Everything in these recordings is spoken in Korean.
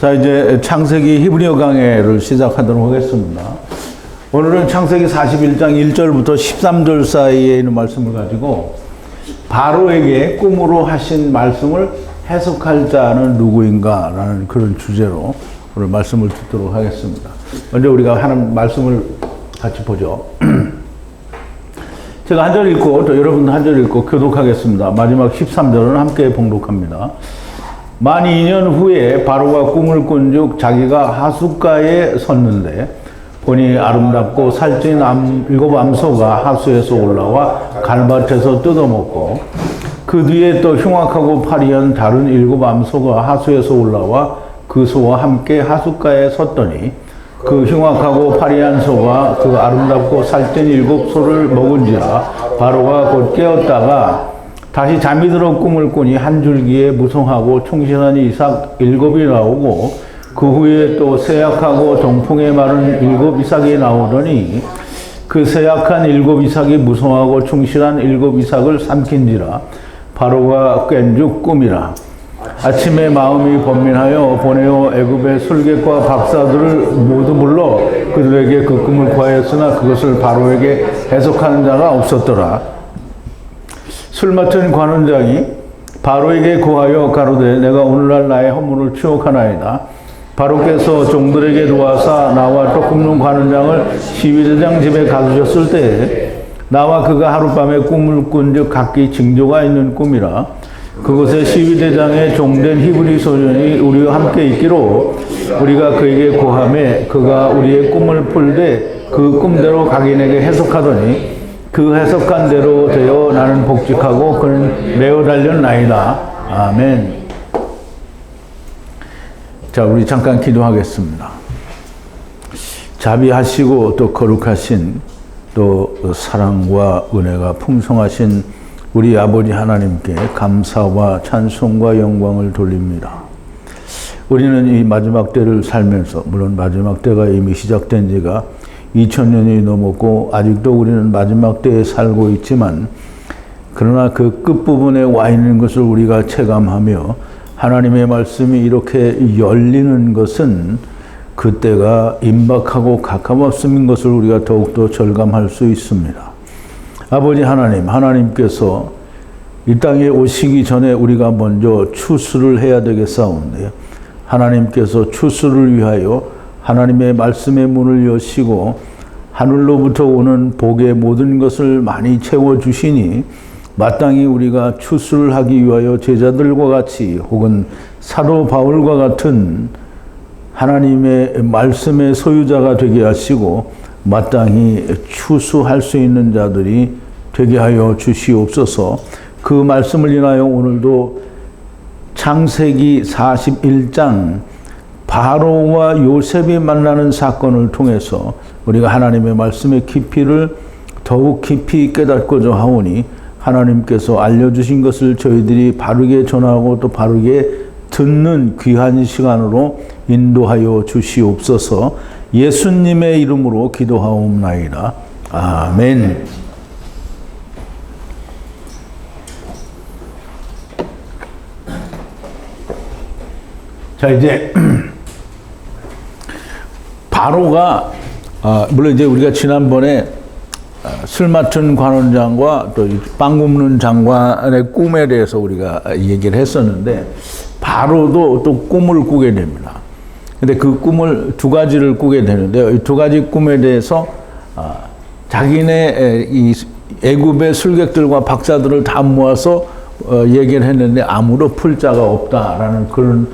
자, 이제 창세기 히브리어 강해를 시작하도록 하겠습니다. 오늘은 창세기 41장 1절부터 13절 사이에 있는 말씀을 가지고 바로에게 꿈으로 하신 말씀을 해석할 자는 누구인가 라는 그런 주제로 오늘 말씀을 듣도록 하겠습니다. 먼저 우리가 하는 말씀을 같이 보죠. 제가 한 절 읽고 또 여러분도 한 절 읽고 교독하겠습니다. 마지막 13절은 함께 봉독합니다. 만 2년 후에 바로가 꿈을 꾼즉 자기가 하숫가에 섰는데 보니 아름답고 살찐 일곱 암소가 하수에서 올라와 갈밭에서 뜯어먹고 그 뒤에 또 흉악하고 파리한 다른 일곱 암소가 하수에서 올라와 그 소와 함께 하숫가에 섰더니 그 흉악하고 파리한 소가 그 아름답고 살찐 일곱 소를 먹은지라 바로가 곧 깨었다가 다시 잠이 들어 꿈을 꾸니 한 줄기에 무성하고 충실한 이삭 일곱이 나오고 그 후에 또 세약하고 동풍에 마른 일곱 이삭이 나오더니 그 세약한 일곱 이삭이 무성하고 충실한 일곱 이삭을 삼킨지라 바로가 깬즉 꿈이라. 아침에 마음이 번민하여 보내어 애굽의 술객과 박사들을 모두 불러 그들에게 그 꿈을 구하였으나 그것을 바로에게 해석하는 자가 없었더라. 술 맡은 관원장이 바로에게 구하여 가로되 내가 오늘날 나의 허물을 추억하나이다. 바로께서 종들에게 도와사 나와 떡 굽는 관원장을 시위대장 집에 가두셨을 때에 나와 그가 하룻밤에 꿈을 꾼즉 각기 징조가 있는 꿈이라. 그곳에 시위대장의 종된 히브리 소년이 우리와 함께 있기로 우리가 그에게 구하매 그가 우리의 꿈을 풀되 그 꿈대로 각인에게 해석하더니 그 해석한 대로 되어 나는 복직하고 그는 매어 달렸나이다. 아멘. 자, 우리 잠깐 기도하겠습니다. 자비하시고 또 거룩하신 또 사랑과 은혜가 풍성하신 우리 아버지 하나님께 감사와 찬송과 영광을 돌립니다. 우리는 이 마지막 때를 살면서, 물론 마지막 때가 이미 시작된 지가 2000년이 넘었고 아직도 우리는 마지막 때에 살고 있지만 그러나 그 끝부분에 와 있는 것을 우리가 체감하며 하나님의 말씀이 이렇게 열리는 것은 그때가 임박하고 가까웠음인 것을 우리가 더욱더 절감할 수 있습니다. 아버지 하나님, 하나님께서 이 땅에 오시기 전에 우리가 먼저 추수를 해야 되겠사온데 하나님께서 추수를 위하여 하나님의 말씀의 문을 여시고 하늘로부터 오는 복의 모든 것을 많이 채워주시니 마땅히 우리가 추수를 하기 위하여 제자들과 같이 혹은 사도 바울과 같은 하나님의 말씀의 소유자가 되게 하시고 마땅히 추수할 수 있는 자들이 되게 하여 주시옵소서. 그 말씀을 인하여 오늘도 창세기 41장 바로와 요셉이 만나는 사건을 통해서 우리가 하나님의 말씀의 깊이를 더욱 깊이 깨닫고자 하오니 하나님께서 알려주신 것을 저희들이 바르게 전하고 또 바르게 듣는 귀한 시간으로 인도하여 주시옵소서. 예수님의 이름으로 기도하옵나이다. 아멘. 자, 이제 바로가 물론 이제 우리가 지난번에 술 맡은 관원장과 또 빵 굽는 장관의 꿈에 대해서 우리가 얘기를 했었는데 바로도 또 꿈을 꾸게 됩니다. 근데 그 꿈을 두 가지를 꾸게 되는데요. 이 두 가지 꿈에 대해서 자기네 이 애굽의 술객들과 박사들을 다 모아서 얘기를 했는데 아무도 풀 자가 없다라는 그런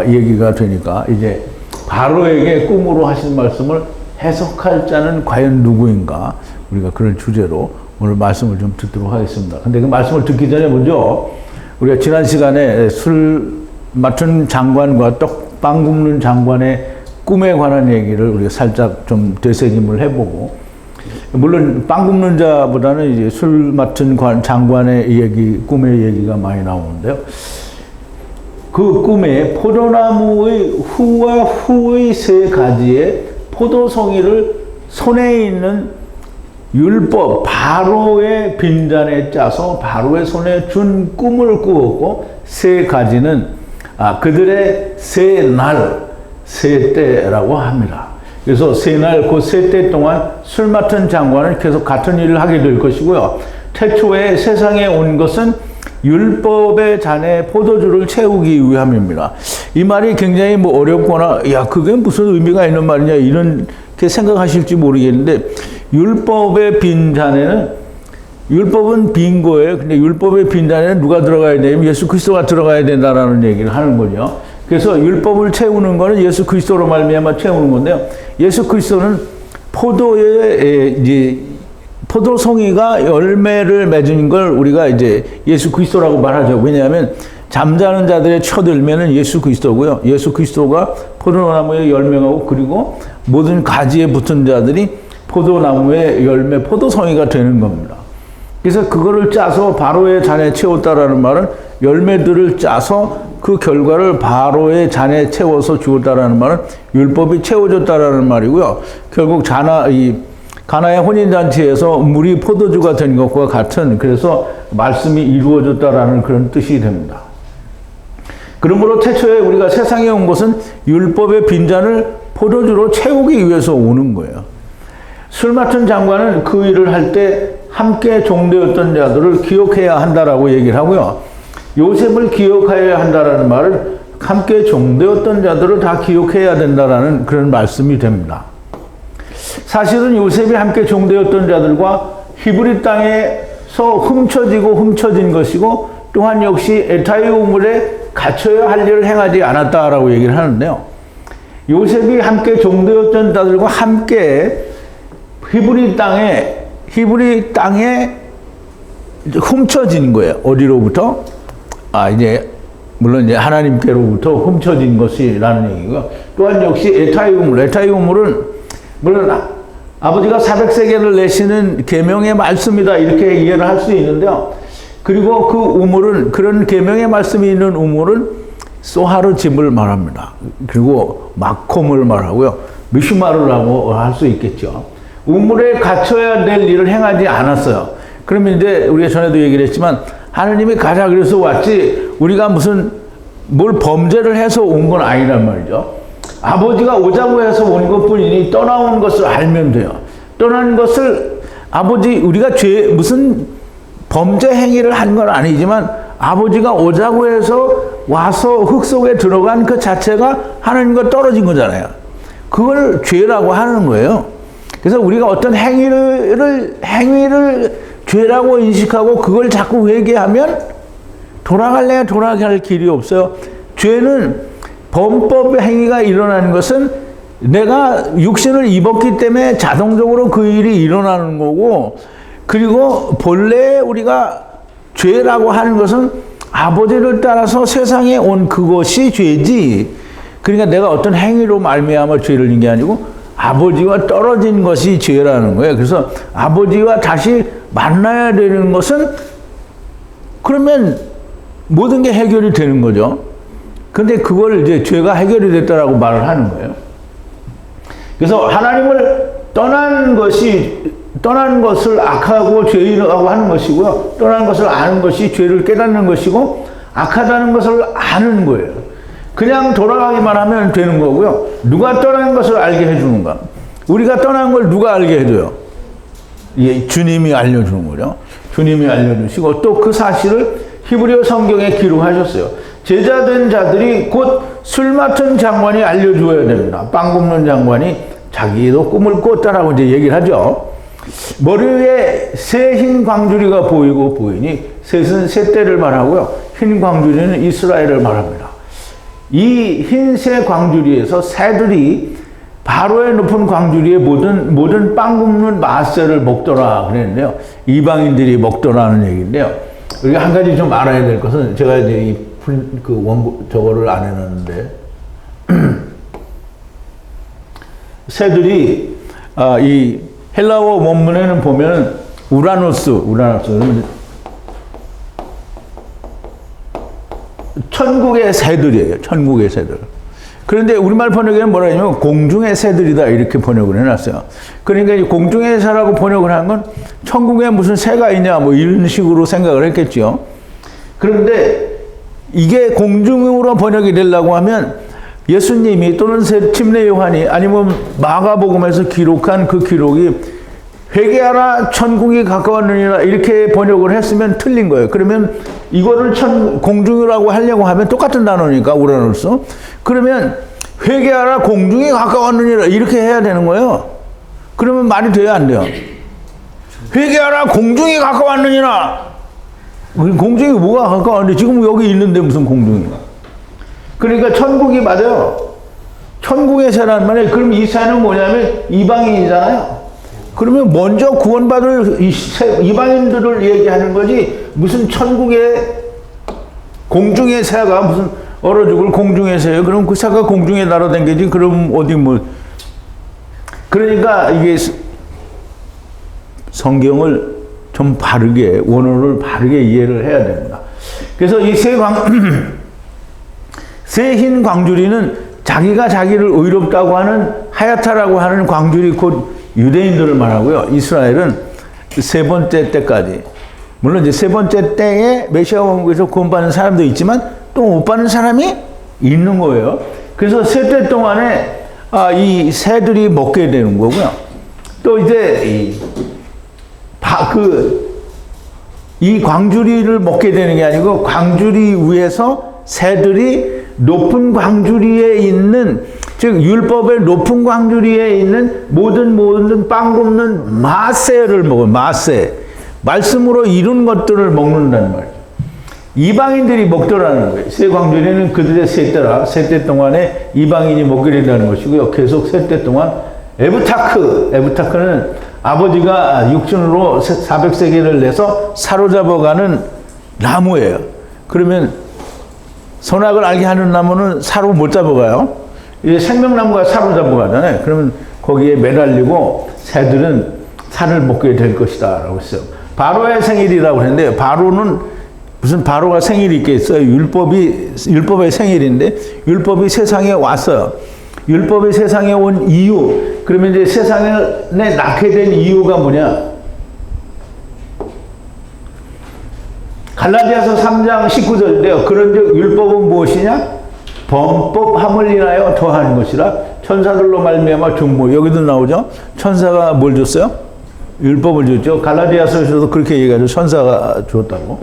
얘기가 되니까 이제 바로에게 꿈으로 하신 말씀을 해석할 자는 과연 누구인가? 우리가 그런 주제로 오늘 말씀을 좀 듣도록 하겠습니다. 근데 그 말씀을 듣기 전에 먼저 우리가 지난 시간에 술 맡은 장관과 빵 굽는 장관의 꿈에 관한 얘기를 우리가 살짝 좀 되새김을 해보고, 물론 빵 굽는 자보다는 이제 술 맡은 장관의 얘기, 꿈의 얘기가 많이 나오는데요. 그 꿈에 포도나무의 후와 후의 세 가지의 포도송이를 손에 있는 율법, 바로의 빈잔에 짜서 바로의 손에 준 꿈을 꾸었고, 세 가지는 그들의 세 날, 세 때라고 합니다. 그래서 세 날, 그 세 때 동안 술 맡은 장관은 계속 같은 일을 하게 될 것이고요. 태초에 세상에 온 것은 율법의 잔에 포도주를 채우기 위함입니다. 이 말이 굉장히 어렵거나, 야, 그게 무슨 의미가 있는 말이냐, 이렇게 생각하실지 모르겠는데, 율법의 빈 잔에는, 율법은 빈 거예요. 근데 율법의 빈 잔에는 누가 들어가야 되냐면 예수 그리스도가 들어가야 된다라는 얘기를 하는 거죠. 그래서 율법을 채우는 거는 예수 그리스도로 말미암아 채우는 건데요. 예수 그리스도는 포도송이가 열매를 맺은 걸 우리가 이제 예수 그리스도라고 말하죠. 왜냐하면 잠자는 자들의 첫 열매는 예수 그리스도고요. 예수 그리스도가 포도나무의 열매가고, 그리고 모든 가지에 붙은 자들이 포도나무의 열매, 포도송이가 되는 겁니다. 그래서 그거를 짜서 바로의 잔에 채웠다라는 말은 열매들을 짜서 그 결과를 바로의 잔에 채워서 주었다라는 말은 율법이 채워졌다라는 말이고요. 결국 가나의 혼인잔치에서 물이 포도주가 된 것과 같은, 그래서 말씀이 이루어졌다라는 그런 뜻이 됩니다. 그러므로 태초에 우리가 세상에 온 것은 율법의 빈잔을 포도주로 채우기 위해서 오는 거예요. 술 맡은 장관은 그 일을 할 때 함께 종되었던 자들을 기억해야 한다라고 얘기를 하고요. 요셉을 기억해야 한다라는 말은 함께 종되었던 자들을 다 기억해야 된다라는 그런 말씀이 됩니다. 사실은 요셉이 함께 종되었던 자들과 히브리 땅에서 훔쳐진 것이고, 또한 역시 에타의 우물에 갇혀야 할 일을 행하지 않았다라고 얘기를 하는데요. 요셉이 함께 종되었던 자들과 함께 히브리 땅에 훔쳐진 거예요. 어디로부터? 물론 이제 하나님께로부터 훔쳐진 것이라는 얘기고, 또한 역시 에타의 우물은 물론 아버지가 400세겔을 내시는 계명의 말씀이다, 이렇게 이해를 할 수 있는데요. 그리고 그 우물은, 그런 계명의 말씀이 있는 우물은 소하르 집을 말합니다. 그리고 마콤을 말하고요. 미슈마르라고 할 수 있겠죠. 우물에 갇혀야 될 일을 행하지 않았어요. 그러면 이제 우리가 전에도 얘기를 했지만, 하나님이 가자 그래서 왔지, 우리가 뭘 범죄를 해서 온 건 아니란 말이죠. 아버지가 오자고 해서 온 것 뿐이니 떠나온 것을 알면 돼요. 떠난 것을 우리가 무슨 범죄 행위를 한 건 아니지만, 아버지가 오자고 해서 와서 흙 속에 들어간 그 자체가 하나님과 떨어진 거잖아요. 그걸 죄라고 하는 거예요. 그래서 우리가 어떤 행위를 죄라고 인식하고 그걸 자꾸 회개하면 돌아갈 길이 없어요. 죄는 범법 행위가 일어나는 것은 내가 육신을 입었기 때문에 자동적으로 그 일이 일어나는 거고, 그리고 본래 우리가 죄라고 하는 것은 아버지를 따라서 세상에 온 그것이 죄지, 그러니까 내가 어떤 행위로 말미암아 죄를 진 게 아니고 아버지와 떨어진 것이 죄라는 거예요. 그래서 아버지와 다시 만나야 되는 것은, 그러면 모든 게 해결이 되는 거죠. 근데 그걸 이제 죄가 해결이 됐다라고 말을 하는 거예요. 그래서 하나님을 떠난 것을 악하고 죄인이라고 하는 것이고요. 떠난 것을 아는 것이 죄를 깨닫는 것이고, 악하다는 것을 아는 거예요. 그냥 돌아가기만 하면 되는 거고요. 누가 떠난 것을 알게 해주는가? 우리가 떠난 걸 누가 알게 해줘요? 주님이 알려주는 거죠. 주님이 알려주시고, 또 그 사실을 히브리어 성경에 기록하셨어요. 제자된 자들이 곧 술 맡은 장관이 알려주어야 됩니다. 빵 굽는 장관이 자기도 꿈을 꿨다라고 이제 얘기를 하죠. 머리 위에 새 흰 광주리가 보이니, 셋은 새 때를 말하고요. 흰 광주리는 이스라엘을 말합니다. 이 흰새 광주리에서 새들이 바로의 높은 광주리에 모든 빵 굽는 마새를 먹더라 그랬는데요. 이방인들이 먹더라는 얘기인데요. 우리가 한 가지 좀 알아야 될 것은, 제가 이제 저거를 안 해놨는데, 새들이, 이 헬라어 원문에는 보면 우라노스, 천국의 새들이에요. 천국의 새들. 그런데 우리말 번역에는 뭐라 하냐면 공중의 새들이다, 이렇게 번역을 해놨어요. 그러니까 이 공중의 새라고 번역을 한 건 천국에 무슨 새가 있냐, 이런 식으로 생각을 했겠죠. 그런데 이게 공중으로 번역이 되려고 하면 예수님이 또는 침례 요한이 아니면 마가복음에서 기록한 그 기록이 회개하라 천국이 가까웠느니라 이렇게 번역을 했으면 틀린 거예요. 그러면 이거를 공중이라고 하려고 하면 똑같은 단어니까 우라노스. 그러면 회개하라 공중이 가까웠느니라 이렇게 해야 되는 거예요. 그러면 말이 돼야 안 돼요. 회개하라 공중이 가까웠느니라. 공중이 뭐가 가까웠는데 지금 여기 있는데 무슨 공중이. 그러니까 천국이 맞아요. 천국의 새라는 말이에요. 그럼 이 새는 뭐냐면 이방인이잖아요. 그러면 먼저 구원받을 이방인들을 얘기하는 거지 무슨 천국의 공중의 새가 무슨 얼어 죽을 공중의 새예요. 그럼 그 새가 공중에 날아다니지 그럼 어디 뭐 그러니까 이게 성경을 좀 바르게 원어를 바르게 이해를 해야 됩니다. 그래서 이 새 흰 광주리는 자기가 자기를 의롭다고 하는 하야타라고 하는 광주리 곧 유대인들을 말하고요. 이스라엘은 세 번째 때까지. 물론 이제 세 번째 때에 메시아 왕국에서 구원받는 사람도 있지만 또 못 받는 사람이 있는 거예요. 그래서 세 때 동안에 이 새들이 먹게 되는 거고요. 또 이제 이 광주리를 먹게 되는 게 아니고 광주리 위에서 새들이 높은 광주리에 있는 즉 율법의 높은 광주리에 있는 모든 빵 굽는 마새를 먹어요. 마새. 말씀으로 이룬 것들을 먹는다는 말이에요. 이방인들이 먹더라는 거예요. 새 광주리는 그들의 세때라. 세때 동안에 이방인이 먹게 된다는 것이고요. 계속 세때 동안 에브타크는 아버지가 육신으로 400세겔을 내서 사로잡아가는 나무예요. 그러면 선악을 알게 하는 나무는 사로 못 잡아가요. 이제 생명나무가 사로 잡아가잖아요. 그러면 거기에 매달리고 새들은 살을 먹게 될 것이다 라고 했어요. 바로의 생일이라고 했는데 바로는 무슨 바로가 생일이 있겠어요. 율법의 생일인데 율법이 세상에 왔어요. 율법이 세상에 온 이유. 그러면 이제 세상에 낳게 된 이유가 뭐냐? 갈라디아서 3장 19절인데요. 그런즉 율법은 무엇이냐? 범법함을 인하여 더하는 것이라 천사들로 말미암아 중보. 여기도 나오죠. 천사가 뭘 줬어요? 율법을 줬죠. 갈라디아서에서도 그렇게 얘기하죠. 천사가 줬다고.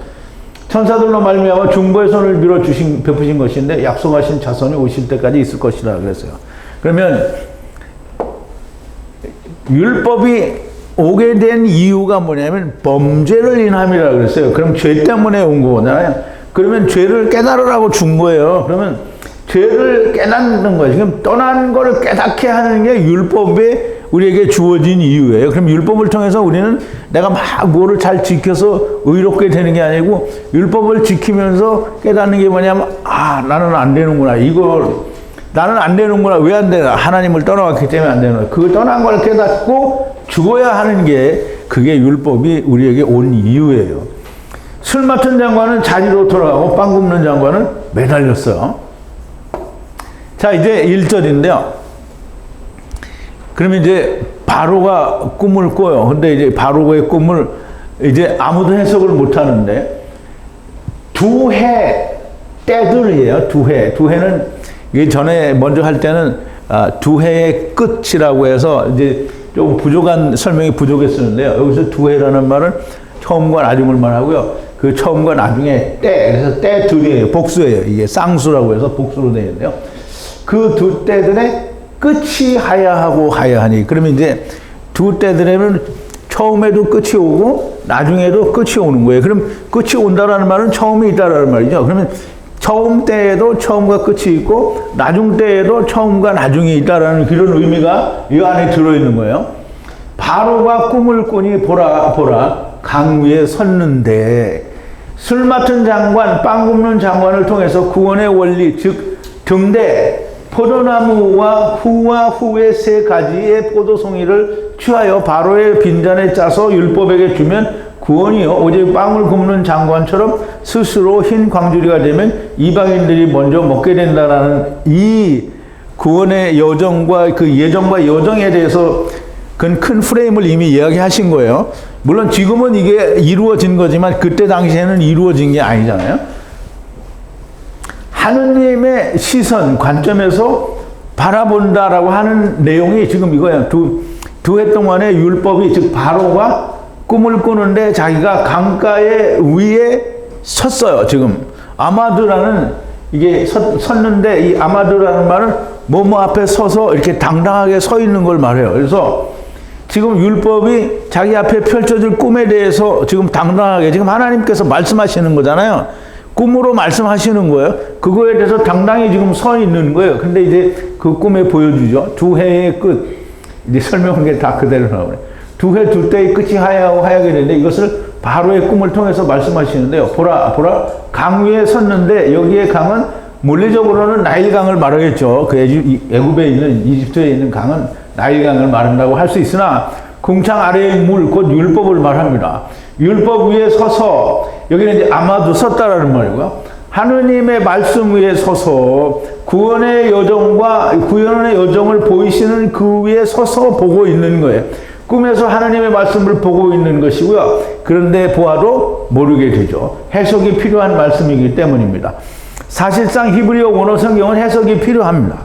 천사들로 말미암아 중보의 손을 밀어 베푸신 것인데 약속하신 자손이 오실 때까지 있을 것이라 그랬어요. 그러면 율법이 오게 된 이유가 뭐냐면 범죄를 인함이라 그랬어요. 그럼 죄 때문에 온 거잖아요. 그러면 죄를 깨달으라고 준 거예요. 그러면 죄를 깨닫는 거예요. 지금 떠난 거를 깨닫게 하는 게 율법에 우리에게 주어진 이유예요. 그럼 율법을 통해서 우리는 내가 막 뭐를 잘 지켜서 의롭게 되는 게 아니고 율법을 지키면서 깨닫는 게 뭐냐면 나는 안 되는구나. 나는 안 되는구나. 왜 안 되나? 하나님을 떠나왔기 때문에 안 되는 거야. 그 떠난 걸 깨닫고 죽어야 하는 게 그게 율법이 우리에게 온 이유예요. 술 맡은 장관은 자리로 돌아가고 빵 굽는 장관은 매달렸어요. 자, 이제 1절인데요. 그러면 이제 바로가 꿈을 꿔요. 근데 이제 바로의 꿈을 이제 아무도 해석을 못 하는데 두 해 때들이에요. 두 해. 두 해는 이게 전에 먼저 할 때는 두 해의 끝이라고 해서 이제 좀 부족한 설명이 부족했었는데요. 여기서 두 해라는 말은 처음과 나중을 말하고요. 그 처음과 나중에 때, 그래서 때들이에요. 복수예요. 이게 쌍수라고 해서 복수로 되어 있는데요. 그 두 때들의 끝이 하야하고 하야하니. 그러면 이제 두 때들에는 처음에도 끝이 오고 나중에도 끝이 오는 거예요. 그럼 끝이 온다라는 말은 처음이 있다라는 말이죠. 그러면 처음 때에도 처음과 끝이 있고 나중 때에도 처음과 나중이 있다라는 그런 의미가 이 안에 들어있는 거예요. 바로가 꿈을 꾸니 보라 강 위에 섰는데 술 맡은 장관 빵 굽는 장관을 통해서 구원의 원리 즉 등대 포도나무와 후의 세 가지의 포도송이를 취하여 바로의 빈잔에 짜서 율법에게 주면 구원이요 오직 빵을 굽는 장관처럼 스스로 흰 광주리가 되면 이방인들이 먼저 먹게 된다라는 이 구원의 여정과 그 예정과 여정에 대해서 큰 프레임을 이미 이야기하신 거예요. 물론 지금은 이게 이루어진 거지만 그때 당시에는 이루어진 게 아니잖아요. 하느님의 시선, 관점에서 바라본다라고 하는 내용이 지금 이거예요. 두 해 동안의 율법이, 즉 바로가 꿈을 꾸는데 자기가 강가의 위에 섰어요. 지금 아마드라는, 이게 섰는데, 이 아마드라는 말은 뭐뭐 앞에 서서 이렇게 당당하게 서 있는 걸 말해요. 그래서 지금 율법이 자기 앞에 펼쳐질 꿈에 대해서 지금 당당하게, 지금 하나님께서 말씀하시는 거잖아요. 꿈으로 말씀하시는 거예요. 그거에 대해서 당당히 지금 서 있는 거예요. 근데 이제 그 꿈에 보여주죠. 두 해의 끝. 이제 설명한 게 다 그대로 나오네. 두 해 둘 때의 끝이 하얗고 하얗게 되는데, 이것을 바로의 꿈을 통해서 말씀하시는데요. 보라, 강 위에 섰는데, 여기에 강은 물리적으로는 나일강을 말하겠죠. 그 애굽에 있는, 이집트에 있는 강은 나일강을 말한다고 할 수 있으나, 궁창 아래의 물, 곧 율법을 말합니다. 율법 위에 서서, 여기는 이제 아마도 섰다라는 말이고요. 하느님의 말씀 위에 서서 구원의 여정을 보이시는 그 위에 서서 보고 있는 거예요. 꿈에서 하나님의 말씀을 보고 있는 것이고요. 그런데 보아도 모르게 되죠. 해석이 필요한 말씀이기 때문입니다. 사실상 히브리어 원어 성경은 해석이 필요합니다.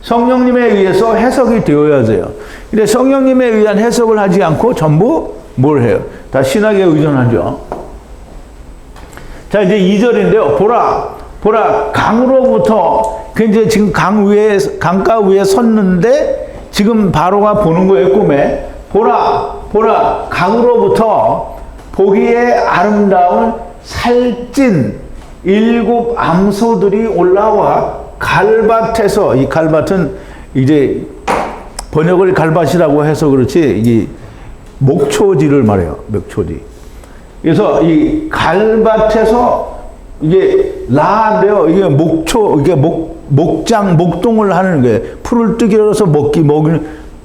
성령님에 의해서 해석이 되어야 돼요. 근데 성령님에 의한 해석을 하지 않고 전부 뭘 해요? 다 신학에 의존하죠. 자, 이제 2절인데요. 보라, 강으로부터, 그 이제 지금 강가 위에 섰는데, 지금 바로가 보는 거예요, 꿈에. 보라, 강으로부터 보기에 아름다운 살찐 7 암소들이 올라와 갈밭에서, 이 갈밭은 이제 번역을 갈밭이라고 해서 그렇지, 이 목초지를 말해요, 목초지. 그래서 이 갈밭에서 이게 라인데요. 이게 이게 목동을 하는 거예요. 풀을 뜯겨서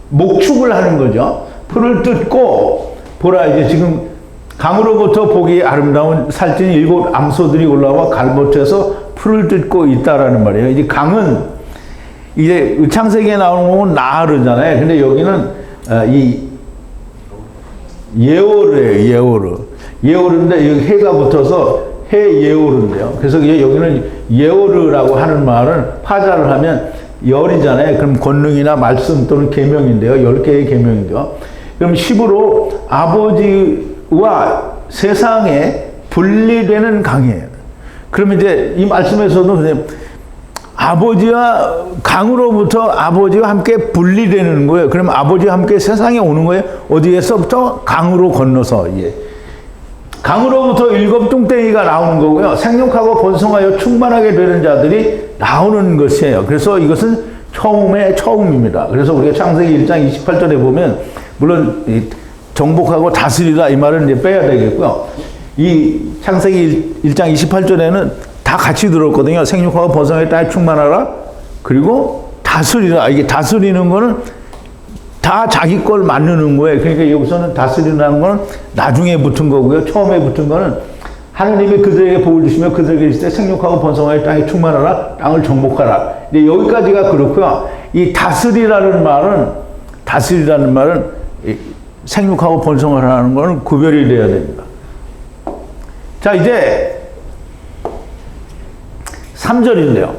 목축을 하는 거죠. 풀을 뜯고, 보라, 이제 지금 강으로부터 보기 아름다운 살찐 7 암소들이 올라와 갈밭에서 풀을 뜯고 있다라는 말이에요. 이제 강은, 이제 창세기에 나오는 건 나르잖아요. 근데 여기는 이 예오르예요, 예오르인데 여기 해가 붙어서 해예오르인데요. 그래서 여기는 예오르라고 하는 말은 파자를 하면 열이잖아요. 그럼 권능이나 말씀 또는 계명인데요. 10개의 계명이죠. 그럼 10으로 아버지와 세상에 분리되는 강이에요. 그러면 이제 이 말씀에서도 강으로부터 아버지와 함께 분리되는 거예요. 그럼 아버지와 함께 세상에 오는 거예요. 어디에서부터? 강으로 건너서. 예. 강으로부터 7 뚱땡이가 나오는 거고요. 생육하고 번성하여 충만하게 되는 자들이 나오는 것이에요. 그래서 이것은 처음의 처음입니다. 그래서 우리가 창세기 1장 28절에 보면, 물론 정복하고 다스리라 이 말은 이제 빼야 되겠고요. 이 창세기 1장 28절에는 다 같이 들었거든요. 생육하고 번성하여 땅에 충만하라. 그리고 다스리라. 이게 다스리는 거는 다 자기 걸 만드는 거예요. 그러니까 여기서는 다스리라는 거는 나중에 붙은 거고요. 처음에 붙은 거는 하느님이 그들에게 복을 주시며 그들에게 이르시되 생육하고 번성하여 땅에 충만하라. 땅을 정복하라. 근데 여기까지가 그렇고요. 이 다스리라는 말은 생육하고 번성하라는 거는 구별이 돼야 됩니다. 자, 이제 3절인데요.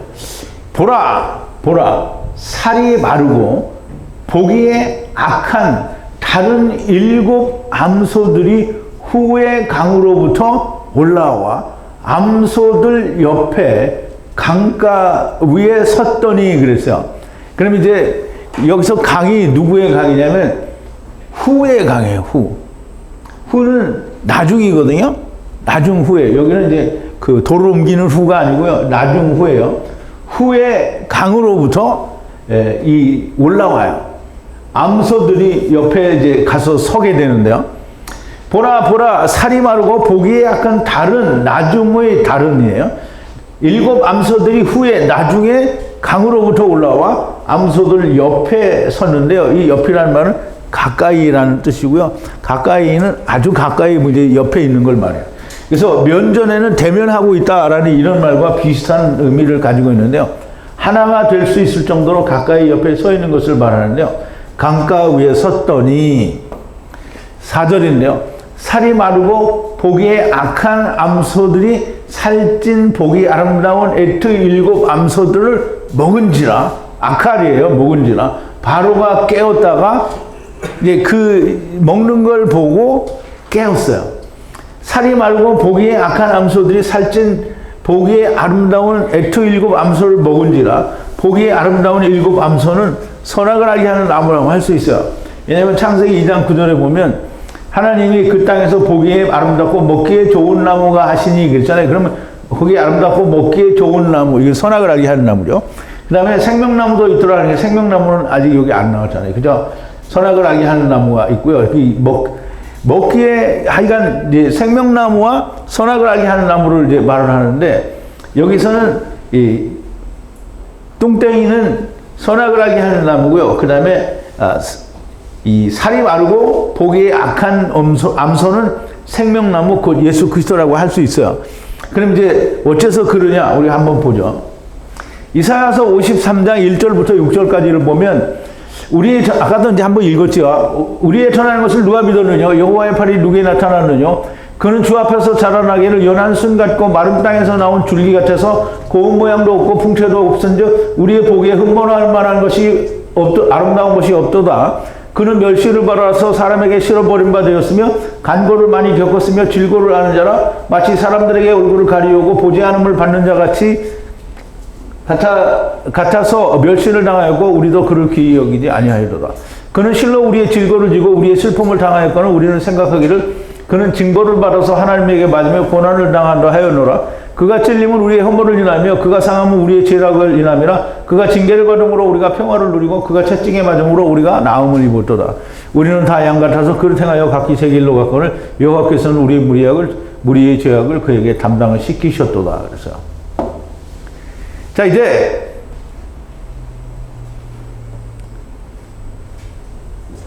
보라, 살이 마르고 보기에 악한 다른 7 암소들이 후의 강으로부터 올라와 암소들 옆에 강가 위에 섰더니 그랬어요. 그럼 이제 여기서 강이 누구의 강이냐면 후의 강이에요. 후는 나중이거든요. 나중 후에. 여기는 이제 그 도를 옮기는 후가 아니고요. 나중 후에요. 후의 강으로부터 올라와요. 암소들이 옆에 이제 가서 서게 되는데요. 보라, 살이 마르고 보기에 약간 다른, 나중의 다른이에요. 7 암소들이 후에, 나중에 강으로부터 올라와 암소들 옆에 섰는데요. 이 옆이라는 말은 가까이라는 뜻이고요. 가까이는 아주 가까이 이제 옆에 있는 걸 말해요. 그래서 면전에는 대면하고 있다라는 이런 말과 비슷한 의미를 가지고 있는데요. 하나가 될 수 있을 정도로 가까이 옆에 서 있는 것을 말하는데요. 강가 위에 섰더니 4절인데요. 살이 마르고 보기에 악한 암소들이 살찐 보기 아름다운 애트 7 암소들을 먹은지라, 아칼이에요. 먹은지라 바로가 깨었다가 이제 그 먹는 걸 보고 깨었어요. 살이 말고 보기에 악한 암소들이 살찐 보기에 아름다운 애트 7 암소를 먹은지라, 보기에 아름다운 7 암소는 선악을 알게 하는 나무라고 할 수 있어요. 왜냐하면 창세기 2장 9절에 보면 하나님이 그 땅에서 보기에 아름답고 먹기에 좋은 나무가 하시니 그랬잖아요. 그러면 거기에 아름답고 먹기에 좋은 나무, 이게 선악을 알게 하는 나무죠. 그 다음에 생명나무도 있더라는 게, 생명나무는 아직 여기 안 나왔잖아요. 그죠? 선악을 알게 하는 나무가 있고요. 먹기에, 하여간 이제 생명나무와 선악을 알게 하는 나무를 이제 말을 하는데, 여기서는 이 뚱땡이는 선악을 알게 하는 나무고요. 그 다음에 이 살이 마르고 보기에 악한 암소는 생명나무, 곧 예수 그리스도라고 할 수 있어요. 그럼 이제 어째서 그러냐? 우리 한번 보죠. 이사야서 53장 1절부터 6절까지를 보면, 아까도 이제 한번 읽었죠. 우리의 전하는 것을 누가 믿었느냐? 여호와의 팔이 누구에 나타났느냐? 그는 주 앞에서 자라나기를 연한 순 같고 마른 땅에서 나온 줄기 같아서 고운 모양도 없고 풍채도 없은즉 우리의 보기에 흠모할 만한 것이 아름다운 것이 없도다. 그는 멸시를 받아서 사람에게 실어버린 바 되었으며 간고를 많이 겪었으며 질고를 아는 자라, 마치 사람들에게 얼굴을 가리우고 보지 않음을 받는 자 같이 같아서 멸시를 당하였고 우리도 그를 귀히 여기지 아니하였도다. 그는 실로 우리의 질고를 지고 우리의 슬픔을 당하였거늘 우리는 생각하기를 그는 징벌을 받아서 하나님에게 맞으며 고난을 당한다 하였노라. 그가 찔림은 우리의 혐오를 인하며 그가 상함은 우리의 죄악을 인함이라. 그가 징계를 받음으로 우리가 평화를 누리고 그가 채찍에 맞음으로 우리가 나음을 입었도다. 우리는 다 양 같아서 그를 행하여 각기 새 길로 갔거늘 여호와께서는 우리의 무리의 죄악을 그에게 담당을 시키셨도다. 그래서 자, 이제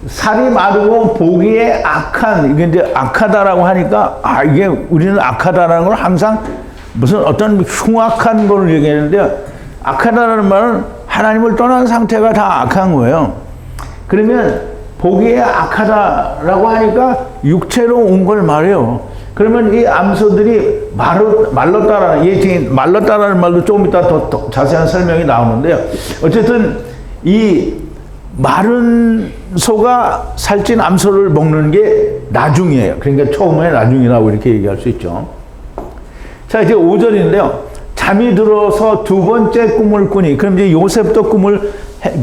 살이 마르고 보기에 악한, 이게 이제 악하다라고 하니까, 이게 우리는 악하다라는 걸 항상 무슨 어떤 흉악한 걸 얘기하는데, 악하다라는 말은 하나님을 떠난 상태가 다 악한 거예요. 그러면 보기에 악하다라고 하니까 육체로 온 걸 말해요. 그러면 이 암소들이 말랐다라는, 말랐다라는 말도 조금 이따 더 자세한 설명이 나오는데요. 어쨌든 이 마른 소가 살찐 암소를 먹는 게 나중이에요. 그러니까 처음에 나중이라고 이렇게 얘기할 수 있죠. 자, 이제 5절인데요. 잠이 들어서 두 번째 꿈을 꾸니, 그럼 이제 요셉도 꿈을,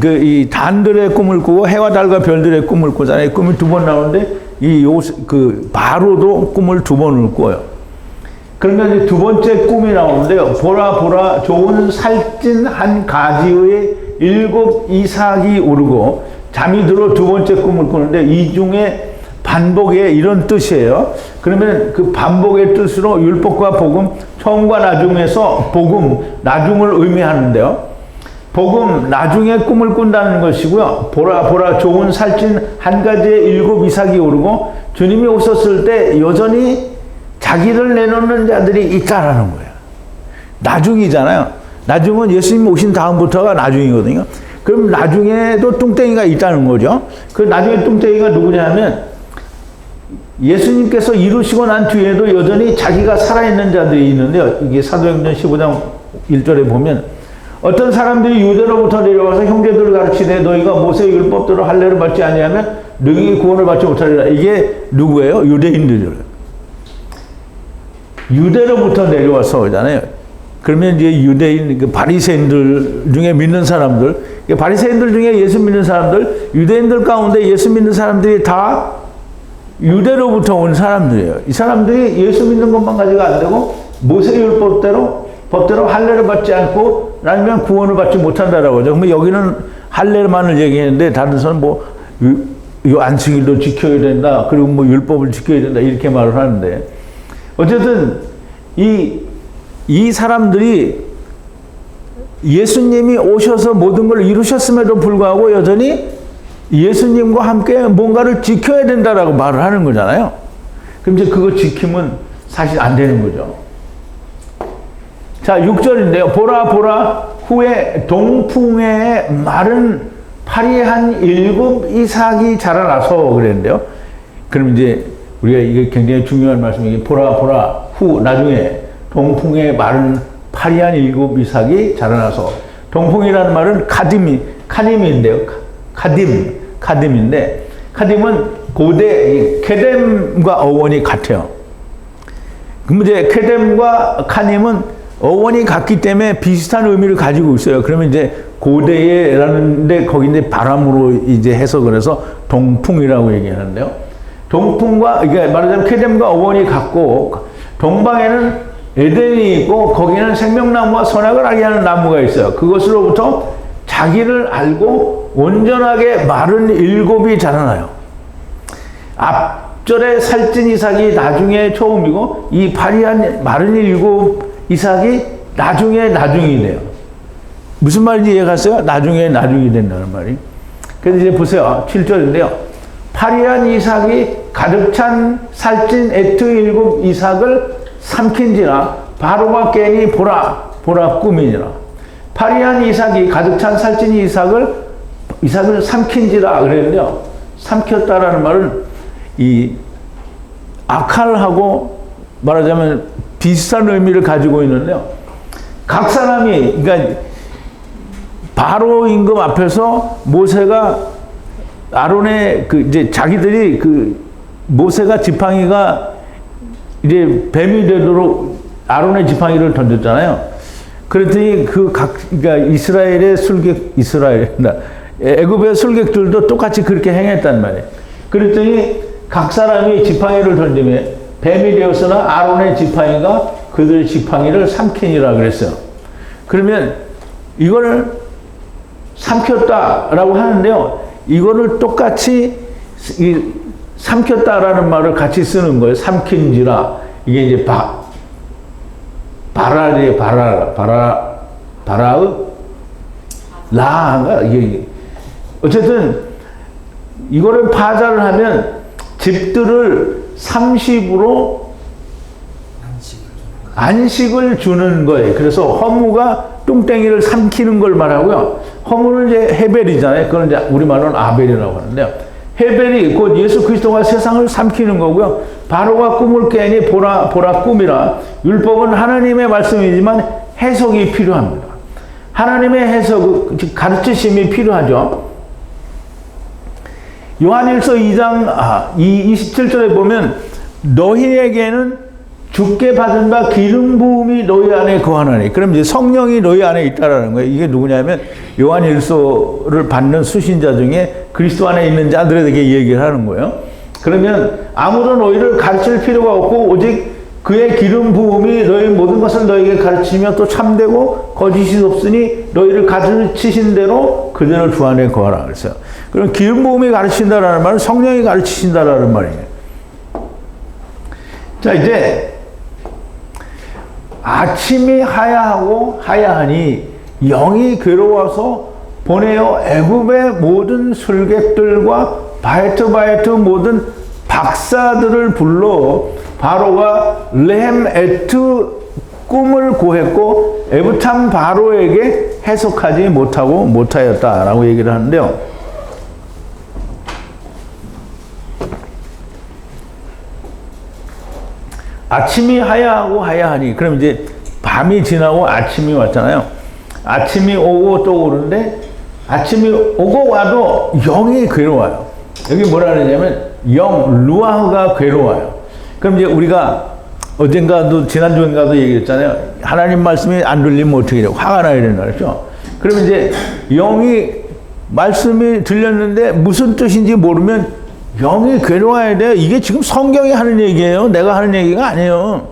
이 단들의 꿈을 꾸고 해와 달과 별들의 꿈을 꾸잖아요. 꿈이 두 번 나오는데, 바로도 꿈을 두 번을 꿔요. 그러면 이제 두 번째 꿈이 나오는데요. 보라, 좋은 살찐 한 가지의 7 이삭이 오르고, 잠이 들어 두 번째 꿈을 꾸는데, 이 중에 반복의 이런 뜻이에요. 그러면 그 반복의 뜻으로 율법과 복음, 처음과 나중에서 복음, 나중을 의미하는데요. 복음, 나중에 꿈을 꾼다는 것이고요. 보라, 좋은 살찐 한 가지의 7 이삭이 오르고, 주님이 오셨을 때 여전히 자기를 내놓는 자들이 있다라는 거예요. 나중이잖아요. 나중은 예수님 오신 다음부터가 나중이거든요. 그럼 나중에도 뚱땡이가 있다는 거죠. 그 나중에 뚱땡이가 누구냐면, 예수님께서 이루시고 난 뒤에도 여전히 자기가 살아있는 자들이 있는데요. 이게 사도행전 15장 1절에 보면, 어떤 사람들이 유대로부터 내려와서 형제들을 가르치되 너희가 모세의 율법대로 할례를 받지 아니하면 너희 구원을 받지 못하리라. 이게 누구예요? 유대인들이에요. 유대로부터 내려와서 오잖아요. 그러면 이제 유대인, 바리새인들 중에 믿는 사람들, 바리새인들 중에 예수 믿는 사람들, 유대인들 가운데 예수 믿는 사람들이 다 유대로부터 온 사람들이에요. 이 사람들이 예수 믿는 것만 가지고 안 되고 모세의 법대로 할례를 받지 않고 아니면 구원을 받지 못한다라고 하죠. 그러면 여기는 할례만을 얘기했는데 다른 데서는 이 안식일도 지켜야 된다. 그리고 율법을 지켜야 된다. 이렇게 말을 하는데, 어쨌든 이 사람들이 예수님이 오셔서 모든 걸 이루셨음에도 불구하고 여전히 예수님과 함께 뭔가를 지켜야 된다라고 말을 하는 거잖아요. 그럼 이제 그거 지키면 사실 안 되는 거죠. 자, 6절인데요. 보라, 후에 동풍에 마른 파리한 7 이삭이 자라나서 그랬는데요. 그럼 이제 우리가 이게 굉장히 중요한 말씀이에요. 보라, 나중에 동풍에 마른 파리한 7 이삭이 자라나서, 동풍이라는 말은 카딤인데요. 카딤인데, 카딤은 고대 케뎀과 어원이 같아요. 그럼 이제 케뎀과 카님은 어원이 같기 때문에 비슷한 의미를 가지고 있어요. 그러면 이제 고대에라는데 거기 이제 바람으로 이제 해석을 해서 동풍이라고 얘기하는데요. 동풍과, 이게 말하자면 케뎀과 어원이 같고, 동방에는 에덴이 있고, 거기는 생명나무와 선악을 알게 하는 나무가 있어요. 그것으로부터 자기를 알고 온전하게 마른 7이 자라나요. 앞절에 살찐 이삭이 나중에 처음이고, 이 파리한 마른 7 이삭이 나중이 돼요. 무슨 말인지 이해갔어요? 나중이 된다는 말이. 그래서 이제 보세요. 7절인데요. 파리한 이삭이 가득 찬 살찐 에트 7 이삭을 삼킨지라 바로가 깨니 보라 꿈이니라. 파리한 이삭이 가득 찬 살찐 이삭을 삼킨지라 그랬는데요. 삼켰다라는 말은 이 아칼하고 말하자면 비슷한 의미를 가지고 있는데요. 각 사람이, 그러니까 바로 임금 앞에서 모세가 아론의 이제 자기들이 모세가 지팡이가 이제 뱀이 되도록 아론의 지팡이를 던졌잖아요. 그랬더니 그러니까 애굽의 술객들도 똑같이 그렇게 행했단 말이에요. 그랬더니 각 사람이 지팡이를 던지면 뱀이 되었으나 아론의 지팡이가 그들의 지팡이를 삼키니라 그랬어요. 그러면 이거를 삼켰다라고 하는데요. 이거를 똑같이 삼켰다라는 말을 같이 쓰는 거예요. 삼킨지라. 이게 이제 라가 이게 어쨌든 이거를 파자를 하면 집들을 30으로 안식을 주는 거예요. 그래서 허무가 뚱땡이를 삼키는 걸 말하고요. 허무는 이제 헤벨이잖아요. 그건 이제 우리말로는 아벨이라고 하는데요. 헤벨이 곧 예수 그리스도가 세상을 삼키는 거고요. 바로가 꿈을 깨니 보라 꿈이라. 율법은 하나님의 말씀이지만 해석이 필요합니다. 하나님의 해석, 즉 가르치심이 필요하죠. 요한일서 2장 27절에 보면 너희에게는 주께 받은 바 기름 부음이 너희 안에 거하나니. 그럼 이제 성령이 너희 안에 있다라는 거예요. 이게 누구냐면 요한일서를 받는 수신자 중에 그리스도 안에 있는 자들에게 얘기를 하는 거예요. 그러면 아무도 너희를 가르칠 필요가 없고 오직 그의 기름 부음이 너희 모든 것을 너희에게 가르치며 또 참되고 거짓이 없으니 너희를 가르치신 대로 그들을 주 안에 거하라 그랬어요. 그럼 기름 부음이 가르친다라는 말은 성령이 가르치신다라는 말이에요. 자, 이제 아침이 하야하니 영이 괴로워서 보내어 애굽의 모든 술객들과 바에트 모든 박사들을 불러 바로가 레헴 에트 꿈을 고했고 에브탐 바로에게 해석하지 못하였다라고 얘기를 하는데요. 아침이 하야하니 그럼 이제 밤이 지나고 아침이 왔잖아요. 아침이 오고 또 오는데 아침이 오고 와도 영이 괴로워요. 여기 뭐라 그러냐면 루아흐가 괴로워요. 그럼 이제 우리가 어젠가도 지난주인가도 얘기했잖아요. 하나님 말씀이 안 들리면 어떻게 돼요? 화가 나야 된다 그랬죠. 그러면 이제 영이 말씀이 들렸는데 무슨 뜻인지 모르면 영이 괴로워야 돼요. 이게 지금 성경이 하는 얘기예요. 내가 하는 얘기가 아니에요.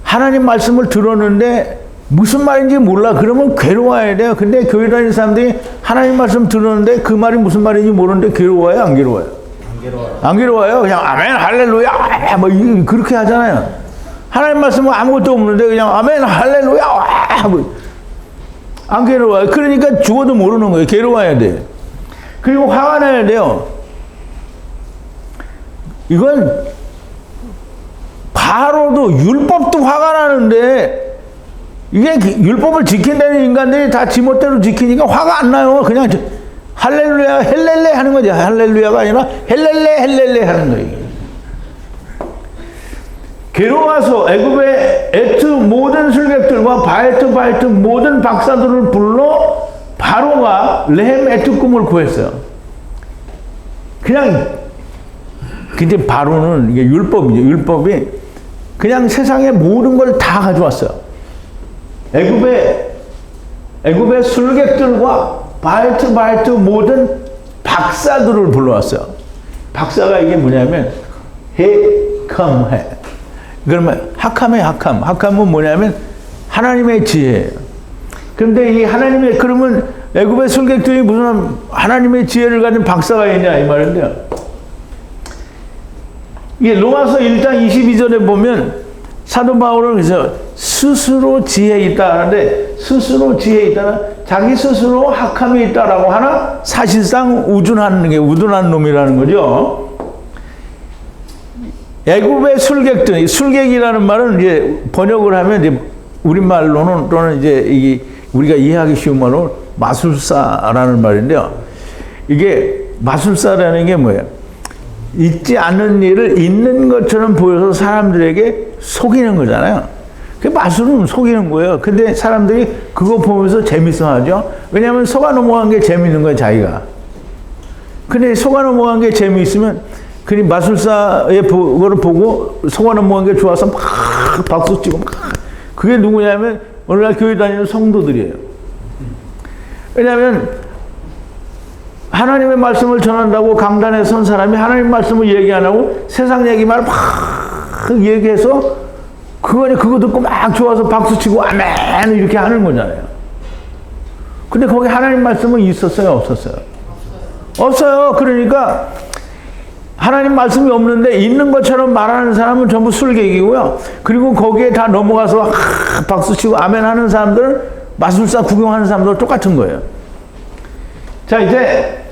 하나님 말씀을 들었는데 무슨 말인지 몰라. 그러면 괴로워야 돼요. 근데 교회 다니는 사람들이 하나님 말씀 들었는데 그 말이 무슨 말인지 모르는데 괴로워요? 안 괴로워요? 안 괴로워요. 그냥 아멘 할렐루야 뭐 그렇게 하잖아요. 하나님 말씀은 아무것도 없는데 그냥 아멘 할렐루야 뭐 안 괴로워요. 그러니까 죽어도 모르는 거예요. 괴로워야 돼. 그리고 화가 나야 돼요. 이건 바로도 율법도 화가 나는데 이게 율법을 지킨다는 인간들이 다 지멋대로 지키니까 화가 안 나요. 그냥 할렐루야 헬렐레 하는 거지. 할렐루야가 아니라 헬렐레 하는 거예요. 괴로워서 애굽의 에트 모든 술객들과 바에트 모든 박사들을 불러 바로가 레헴 에트 꿈을 구했어요. 그냥 근데 바로는 이게 율법이죠. 율법이 그냥 세상의 모든 걸 다 가져왔어요. 애굽의 술객들과 바에트 모든 박사들을 불러왔어요. 박사가 이게 뭐냐면 해컴해. 그러면 학함은 뭐냐면 하나님의 지혜예요. 그런데 이 하나님의 그러면 애굽의 술객들이 무슨 하나님의 지혜를 가진 박사가 있냐 이 말인데요. 이게 로마서 1장 22절에 보면 사도 바울은 그래서 스스로 지혜 있다 하는데 스스로 지혜 있다는 자기 스스로 학함이 있다라고 하나 사실상 우둔한 놈이라는 거죠. 애굽의 술객들, 술객이라는 말은 이제 번역을 하면 이제 우리말로는 또는 이제 우리가 이해하기 쉬운 말로 마술사라는 말인데요. 이게 마술사라는 게 뭐예요? 있지 않은 일을 있는 것처럼 보여서 사람들에게 속이는 거잖아요. 그 마술은 속이는 거예요. 근데 사람들이 그거 보면서 재밌어 하죠. 왜냐하면 속아 넘어간 게 재밌는 거예요, 자기가. 근데 속아 넘어간 게 재미있으면 그니 마술사의 그거를 보고 속아 넘어간 게 좋아서 막 박수 치고 막 그게 누구냐면 오늘날 교회 다니는 성도들이에요. 왜냐하면 하나님의 말씀을 전한다고 강단에 선 사람이 하나님 말씀을 얘기 안 하고 세상 얘기만 막 얘기해서 그거 듣고 막 좋아서 박수 치고 아멘 이렇게 하는 거잖아요. 근데 거기 하나님 말씀은 있었어요, 없었어요? 없어요. 그러니까 하나님 말씀이 없는데 있는 것처럼 말하는 사람은 전부 술객이고요. 그리고 거기에 다 넘어가서 박수치고 아멘 하는 사람들은 마술사 구경하는 사람들 똑같은 거예요. 자, 이제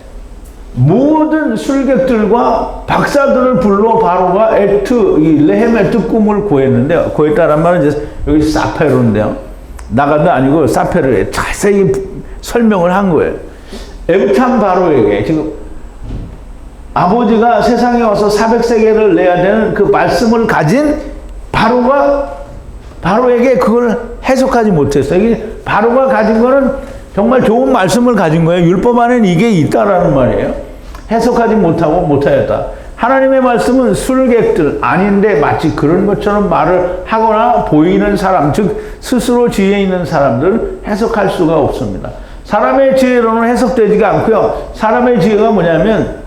모든 술객들과 박사들을 불러 바로가 레헴 에트 꿈을 구했는데요. 구했다란 말은 이제 여기 사페로인데요. 나가도 아니고 사페로에 자세히 설명을 한 거예요. 에브탐 바로에게 지금 아버지가 세상에 와서 400세겔을 내야 되는 그 말씀을 가진 바로에게 그걸 해석하지 못했어요. 이게 바로가 가진 거는 정말 좋은 말씀을 가진 거예요. 율법 안에는 이게 있다라는 말이에요. 해석하지 못하였다. 하나님의 말씀은 술객들 아닌데 마치 그런 것처럼 말을 하거나 보이는 사람, 즉 스스로 지혜 있는 사람들 해석할 수가 없습니다. 사람의 지혜로는 해석되지가 않고요. 사람의 지혜가 뭐냐면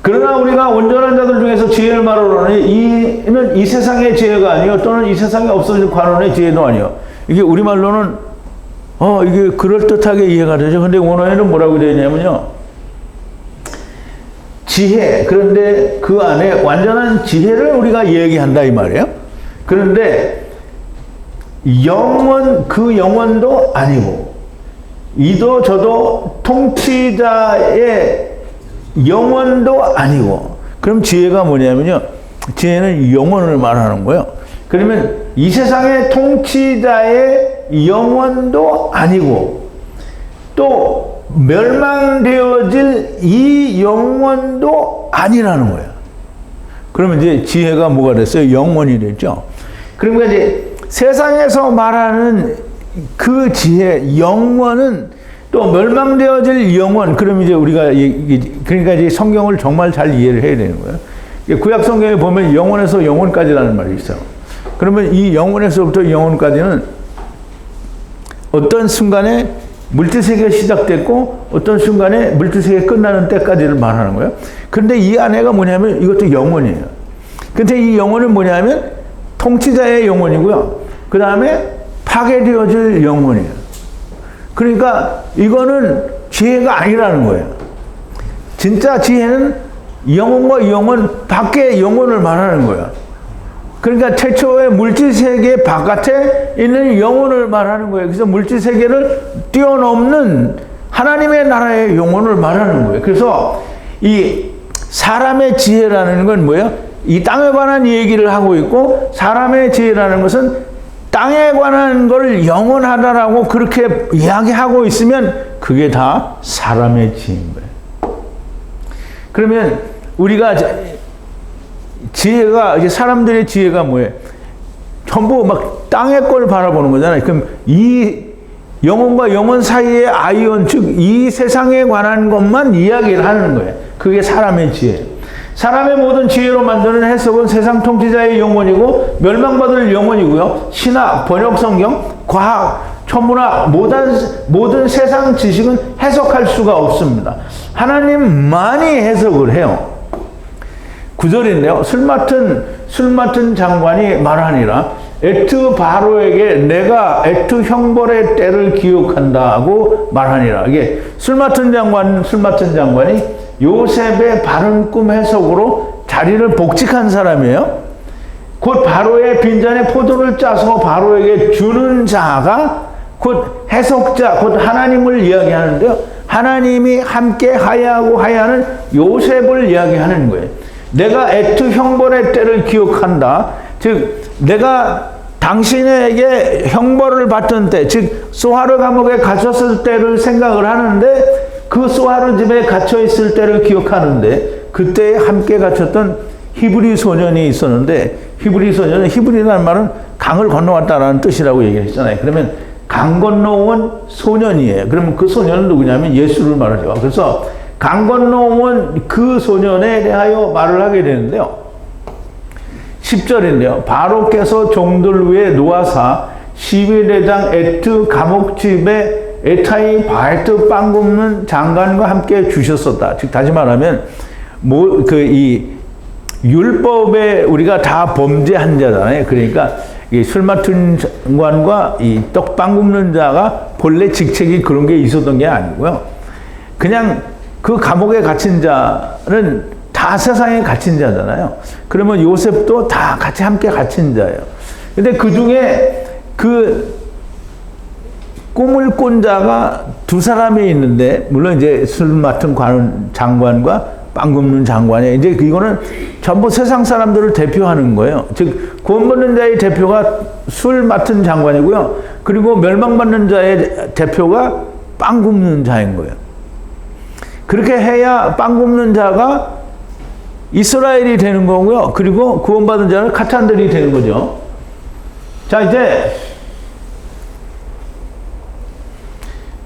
그러나 우리가 온전한 자들 중에서 지혜를 말하노니 이는 이 세상의 지혜가 아니요 또는 이 세상에 없어질 관원의 지혜도 아니요. 이게 우리말로는 이게 그럴듯하게 이해가 되죠. 근데 원어에는 뭐라고 되어 있냐면요. 지혜. 그런데 그 안에 완전한 지혜를 우리가 얘기한다 이 말이에요. 그런데 그 영혼도 아니고 이도 저도 통치자의 영혼도 아니고 그럼 지혜가 뭐냐면요. 지혜는 영혼을 말하는 거예요. 그러면 이 세상의 통치자의 영혼도 아니고 또 멸망되어질 이 영혼도 아니라는 거예요. 그러면 이제 지혜가 뭐가 됐어요? 영혼이 됐죠. 그러니까 이제 세상에서 말하는 그 지혜, 영혼은 또 멸망되어질 영혼, 그럼 이제 우리가, 그러니까 이제 성경을 정말 잘 이해를 해야 되는 거예요. 구약 성경에 보면 영혼에서 영혼까지라는 말이 있어요. 그러면 이 영혼에서부터 영혼까지는 어떤 순간에 물질세계가 시작됐고 어떤 순간에 물질세계가 끝나는 때까지를 말하는 거예요. 근데 이 안에가 뭐냐면 이것도 영혼이에요. 근데 이 영혼은 뭐냐면 통치자의 영혼이고요. 그 다음에 파괴되어질 영혼이에요. 그러니까 이거는 지혜가 아니라는 거예요. 진짜 지혜는 영혼과 영혼 밖의 영혼을 말하는 거예요. 그러니까 최초의 물질세계 바깥에 있는 영혼을 말하는 거예요. 그래서 물질세계를 뛰어넘는 하나님의 나라의 영혼을 말하는 거예요. 그래서 이 사람의 지혜라는 건 뭐예요? 이 땅에 관한 얘기를 하고 있고 사람의 지혜라는 것은 땅에 관한 걸 영원하다라고 그렇게 이야기하고 있으면 그게 다 사람의 지혜인 거예요. 그러면 우리가 지혜가, 이제 사람들의 지혜가 뭐예요? 전부 막 땅의 걸 바라보는 거잖아요. 그럼 이 영혼과 영혼 사이의 아이온, 즉 이 세상에 관한 것만 이야기를 하는 거예요. 그게 사람의 지혜. 사람의 모든 지혜로 만드는 해석은 세상 통치자의 영혼이고 멸망받을 영혼이고요. 신학, 번역 성경, 과학, 천문학, 모든 세상 지식은 해석할 수가 없습니다. 하나님만이 해석을 해요. 9절인데요. 술 맡은 장관이 말하니라. 에트 바로에게 내가 에트 형벌의 때를 기억한다고 말하니라. 이게 술 맡은 장관이 요셉의 바른 꿈 해석으로 자리를 복직한 사람이에요. 곧 바로의 빈잔에 포도를 짜서 바로에게 주는 자가 곧 해석자, 곧 하나님을 이야기하는데요. 하나님이 함께 하야하고 하야하는 요셉을 이야기하는 거예요. 내가 에트 형벌의 때를 기억한다. 즉 내가 당신에게 형벌을 받던 때, 즉 소하르 감옥에 갇혔을 때를 생각을 하는데 그 소하르 집에 갇혀 있을 때를 기억하는데 그때 함께 갇혔던 히브리 소년이 있었는데 히브리라는 말은 강을 건너왔다라는 뜻이라고 얘기했잖아요. 그러면 강 건너온 소년이에요. 그러면 그 소년은 누구냐면 예수를 말하죠. 그래서 강 건너온 그 소년에 대하여 말을 하게 되는데요. 10절인데요. 바로께서 종들 위에 놓아사 시위대장 에트 감옥집에 에타이 바에트 빵 굽는 장관과 함께 주셨었다. 즉 다시 말하면 이 율법에 우리가 다 범죄한 자잖아요. 그러니까 이 술 맡은 장관과 이 떡빵 굽는 자가 본래 직책이 그런 게 있었던 게 아니고요. 그냥 그 감옥에 갇힌 자는 다 세상에 갇힌 자잖아요. 그러면 요셉도 다 같이 함께 갇힌 자예요. 근데 그 중에 그 꿈을 꾼 자가 두 사람이 있는데, 물론 이제 술 맡은 장관과 빵 굽는 장관이에요. 이제 이거는 전부 세상 사람들을 대표하는 거예요. 즉, 구원받는 자의 대표가 술 맡은 장관이고요. 그리고 멸망받는 자의 대표가 빵 굽는 자인 거예요. 그렇게 해야 빵 굽는 자가 이스라엘이 되는 거고요. 그리고 구원받은 자는 카탄들이 되는 거죠. 자, 이제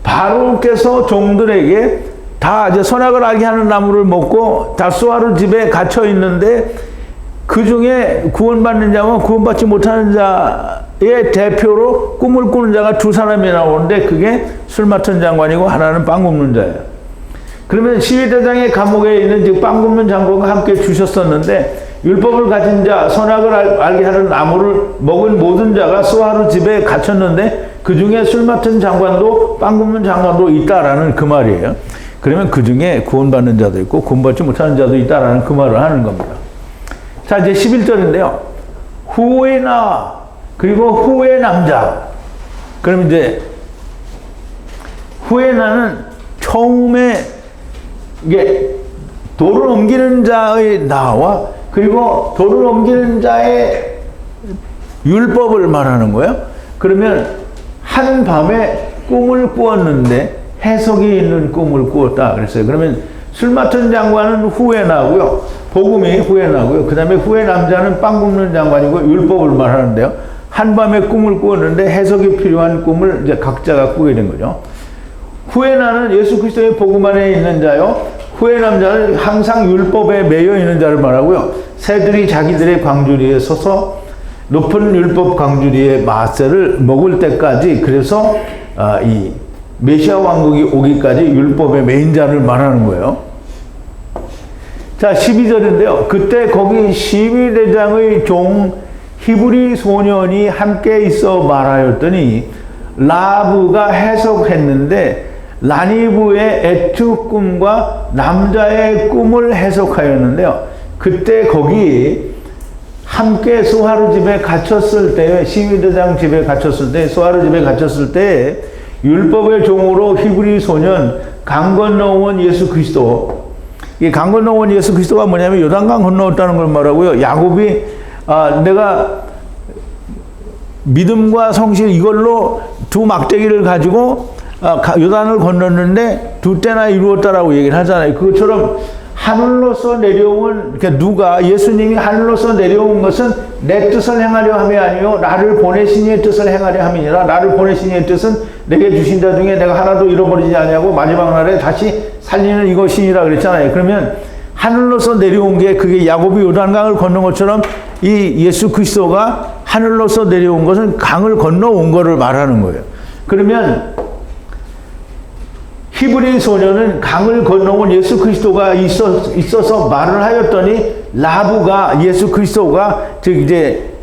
바로께서 종들에게 다 이제 선악을 알게 하는 나무를 먹고 다 소하르 집에 갇혀 있는데 그 중에 구원받는 자와 구원받지 못하는 자의 대표로 꿈을 꾸는 자가 두 사람이 나오는데 그게 술 맡은 장관이고 하나는 빵 굽는 자예요. 그러면 시위대장의 감옥에 있는 즉 빵 굽는 장관과 함께 주셨었는데 율법을 가진 자, 선악을 알게 하는 나무를 먹은 모든 자가 소하르 집에 갇혔는데 그 중에 술 맡은 장관도 빵 굽는 장관도 있다라는 그 말이에요. 그러면 그 중에 구원받는 자도 있고 구원받지 못하는 자도 있다라는 그 말을 하는 겁니다. 자, 이제 11절인데요. 후의 나 그리고 후의 남자. 그럼 이제 후의 나는 처음에 이게 돌을 옮기는 자의 나와 그리고 돌을 옮기는 자의 율법을 말하는 거예요. 그러면 한 밤에 꿈을 꾸었는데 해석이 있는 꿈을 꾸었다 그랬어요. 그러면 술 맡은 장관은 후에 나고요. 복음이 후에 나고요. 그 다음에 후에 남자는 빵 굽는 장관이고 율법을 말하는데요. 한밤에 꿈을 꾸었는데 해석이 필요한 꿈을 이제 각자가 꾸게 된 거죠. 후에 나는 예수 그리스도의 복음 안에 있는 자요. 후에 남자는 항상 율법에 매여 있는 자를 말하고요. 새들이 자기들의 광주리에 서서 높은 율법 광주리의 마새를 먹을 때까지 그래서 이 메시아 왕국이 오기까지 율법의 메인 자를 말하는 거예요. 자, 12절인데요. 그때 거기 시위대장의 종 히브리 소년이 함께 있어 말하였더니 라브가 해석했는데 라니브의 에투 꿈과 남자의 꿈을 해석하였는데요. 그때 거기 함께 소하르 집에 갇혔을 때, 시위대장 집에 갇혔을 때, 소하르 집에 갇혔을 때 율법의 종으로 히브리 소년 강 건너온 예수 그리스도. 이 강 건너온 예수 그리스도가 뭐냐면 요단강 건너왔다는 걸 말하고요. 야곱이 내가 믿음과 성실 이걸로 두 막대기를 가지고 요단을 건넜는데 두 때나 이루었다라고 얘기를 하잖아요. 그것처럼 하늘로서 내려온, 그러니까 누가, 예수님이 하늘로서 내려온 것은 내 뜻을 행하려 함이 아니요 나를 보내신 이의 뜻을 행하려 함이니라. 나를 보내신 이의 뜻은 내게 주신 자 중에 내가 하나도 잃어버리지 아니하고 마지막 날에 다시 살리는 이것이니라 그랬잖아요. 그러면 하늘로서 내려온 게, 그게 야곱이 요단강을 건넌 것처럼 이 예수 그리스도가 하늘로서 내려온 것은 강을 건너온 거를 말하는 거예요. 그러면 히브리 소녀는 강을 건너온 예수 그리스도가 있어서 말을 하였더니, 라브가, 예수 그리스도가, 즉 이제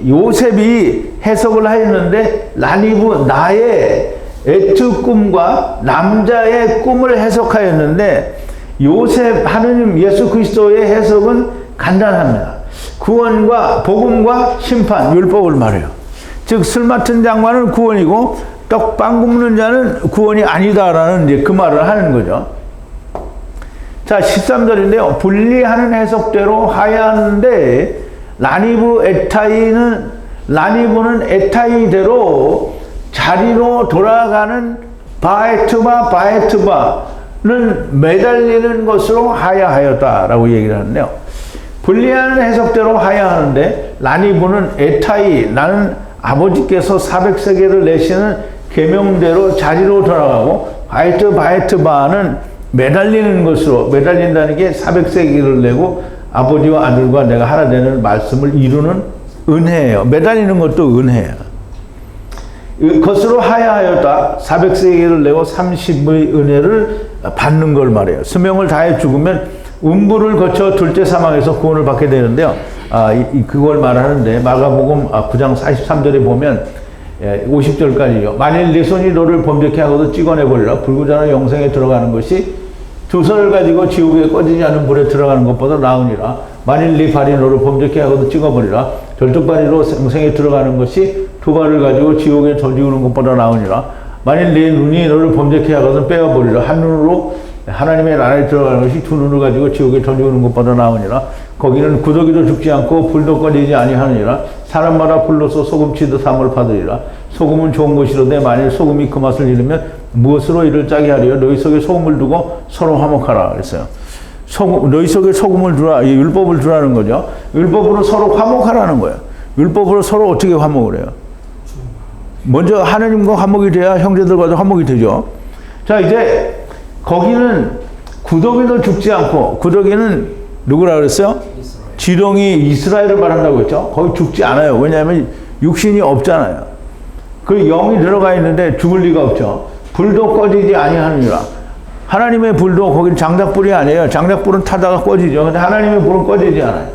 요셉이 해석을 하였는데, 라니브, 나의 에트 꿈과 남자의 꿈을 해석하였는데, 요셉, 하느님 예수 그리스도의 해석은 간단합니다. 구원과 복음과 심판, 율법을 말해요. 즉 술 맡은 장관은 구원이고 떡빵 굽는 자는 구원이 아니다라는 이제 그 말을 하는 거죠. 자, 13절인데요. 분리하는 해석대로 하야하는데, 라니브는 에타이대로 자리로 돌아가는 바에트바는 매달리는 것으로 하야하였다라고 얘기를 하는데요. 분리하는 해석대로 하야하는데, 라니브는 에타이, 나는 아버지께서 400세겔을 내시는 계명대로 자리로 돌아가고, 바에트바는 매달리는 것으로, 매달린다는 게 400세겔을 내고 아버지와 아들과 내가 하나 되는 말씀을 이루는 은혜예요. 매달리는 것도 은혜예요. 것으로 하야하였다. 400세겔을 내고 30의 은혜를 받는 걸 말해요. 수명을 다해 죽으면 음부를 거쳐 둘째 사망에서 구원을 받게 되는데요. 그걸 말하는데, 마가복음 9장 43절에 보면 50절까지요. 만일 네 손이 너를 범죄케 하고도 찍어내버리라. 불구자나 영생에 들어가는 것이 두 손을 가지고 지옥에 꺼지지 않은 불에 들어가는 것보다 나으니라. 만일 네 발이 너를 범죄케 하고도 찍어버리라. 절뚝발이로 영생에 들어가는 것이 두 발을 가지고 지옥에 던지는 것보다 나으니라. 만일 네 눈이 너를 범죄케 하거든 빼어버리라. 한 눈으로 하나님의 나라에 들어가는 것이 두 눈을 가지고 지옥에 던지는 것보다 나으니라. 거기는 구더기도 죽지 않고 불도 꺼지지 아니하느니라. 사람마다 불로서 소금치듯 함을 받으리라. 소금은 좋은 것이로되 만일 소금이 그 맛을 잃으면 무엇으로 이를 짜게 하리요. 너희 속에 소금을 두고 서로 화목하라 그랬어요. 너희 속에 소금을 두라, 율법을 두라는 거죠. 율법으로 서로 화목하라는 거예요. 율법으로 서로 어떻게 화목을 해요? 먼저 하나님과 화목이 돼야 형제들과도 화목이 되죠. 자, 이제 거기는 구더기도 죽지 않고, 구더기는 누구라 그랬어요? 지렁이, 이스라엘을 말한다고 했죠. 거기 죽지 않아요. 왜냐하면 육신이 없잖아요. 그 영이 들어가 있는데 죽을 리가 없죠. 불도 꺼지지 아니하느니라. 하나님의 불도, 거기는 장작불이 아니에요. 장작불은 타다가 꺼지죠. 근데 하나님의 불은 꺼지지 않아요.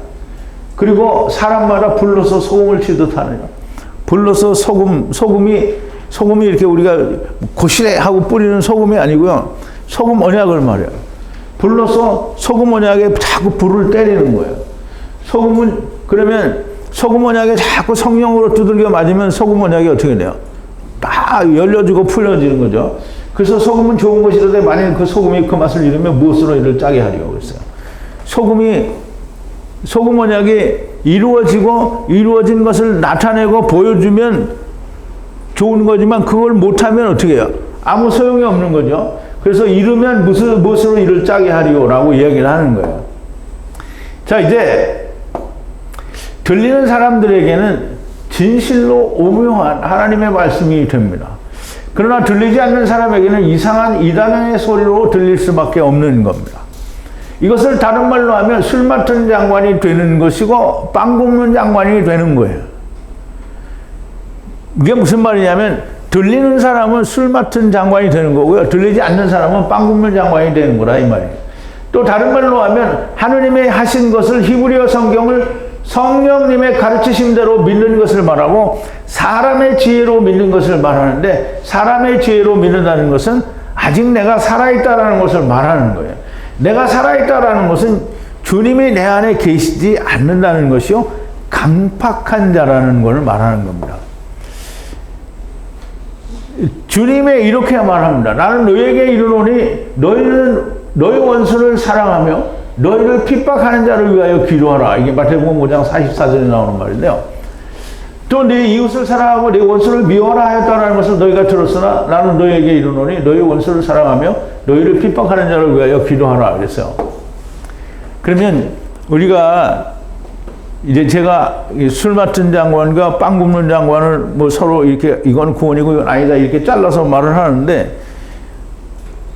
그리고 사람마다 불로서 소금을 치듯 하느니라. 불로서 소금이 이렇게 우리가 고시래 하고 뿌리는 소금이 아니고요. 소금 언약을 말해요. 불로서 소금 언약에 자꾸 불을 때리는 거예요. 그러면 소금 언약에 자꾸 성령으로 두들겨 맞으면 소금 언약이 어떻게 돼요? 딱 열려지고 풀려지는 거죠. 그래서 소금은 좋은 것이라도 만약 그 소금이 그 맛을 잃으면 무엇으로 이를 짜게 하려고 그랬어요. 소금 언약이 이루어진 것을 나타내고 보여주면 좋은 거지만, 그걸 못하면 어떻게 해요? 아무 소용이 없는 거죠. 그래서 이루면 무엇으로 이를 짜게 하리오라고 이야기를 하는 거예요. 자, 이제 들리는 사람들에게는 진실로 오묘한 하나님의 말씀이 됩니다. 그러나 들리지 않는 사람에게는 이상한 이단의 소리로 들릴 수밖에 없는 겁니다. 이것을 다른 말로 하면 술 맡은 장관이 되는 것이고 빵 굽는 장관이 되는 거예요. 이게 무슨 말이냐면, 들리는 사람은 술 맡은 장관이 되는 거고요. 들리지 않는 사람은 빵 굽는 장관이 되는 거라 이 말이에요. 또 다른 말로 하면 하느님의 하신 것을, 히브리어 성경을 성령님의 가르치심대로 믿는 것을 말하고, 사람의 지혜로 믿는 것을 말하는데, 사람의 지혜로 믿는다는 것은 아직 내가 살아있다라는 것을 말하는 거예요. 내가 살아있다라는 것은 주님이 내 안에 계시지 않는다는 것이요, 강팍한 자라는 것을 말하는 겁니다. 주님의 이렇게 말합니다. 나는 너희에게 이르노니 너희는 너희 원수를 사랑하며 너희를 핍박하는 자를 위하여 기도하라. 이게 마태복음 5장 44절에 나오는 말인데요. 또 네 이웃을 사랑하고 네 원수를 미워하라 하였다는 것을 너희가 들었으나 나는 너희에게 이르노니 너희 원수를 사랑하며 너희를 핍박하는 자를 위하여 기도하라 그랬어요. 그러면 우리가 이제 제가 술 맡은 장관과 빵 굽는 장관을 뭐 서로 이렇게 이건 구원이고 이건 아니다 이렇게 잘라서 말을 하는데,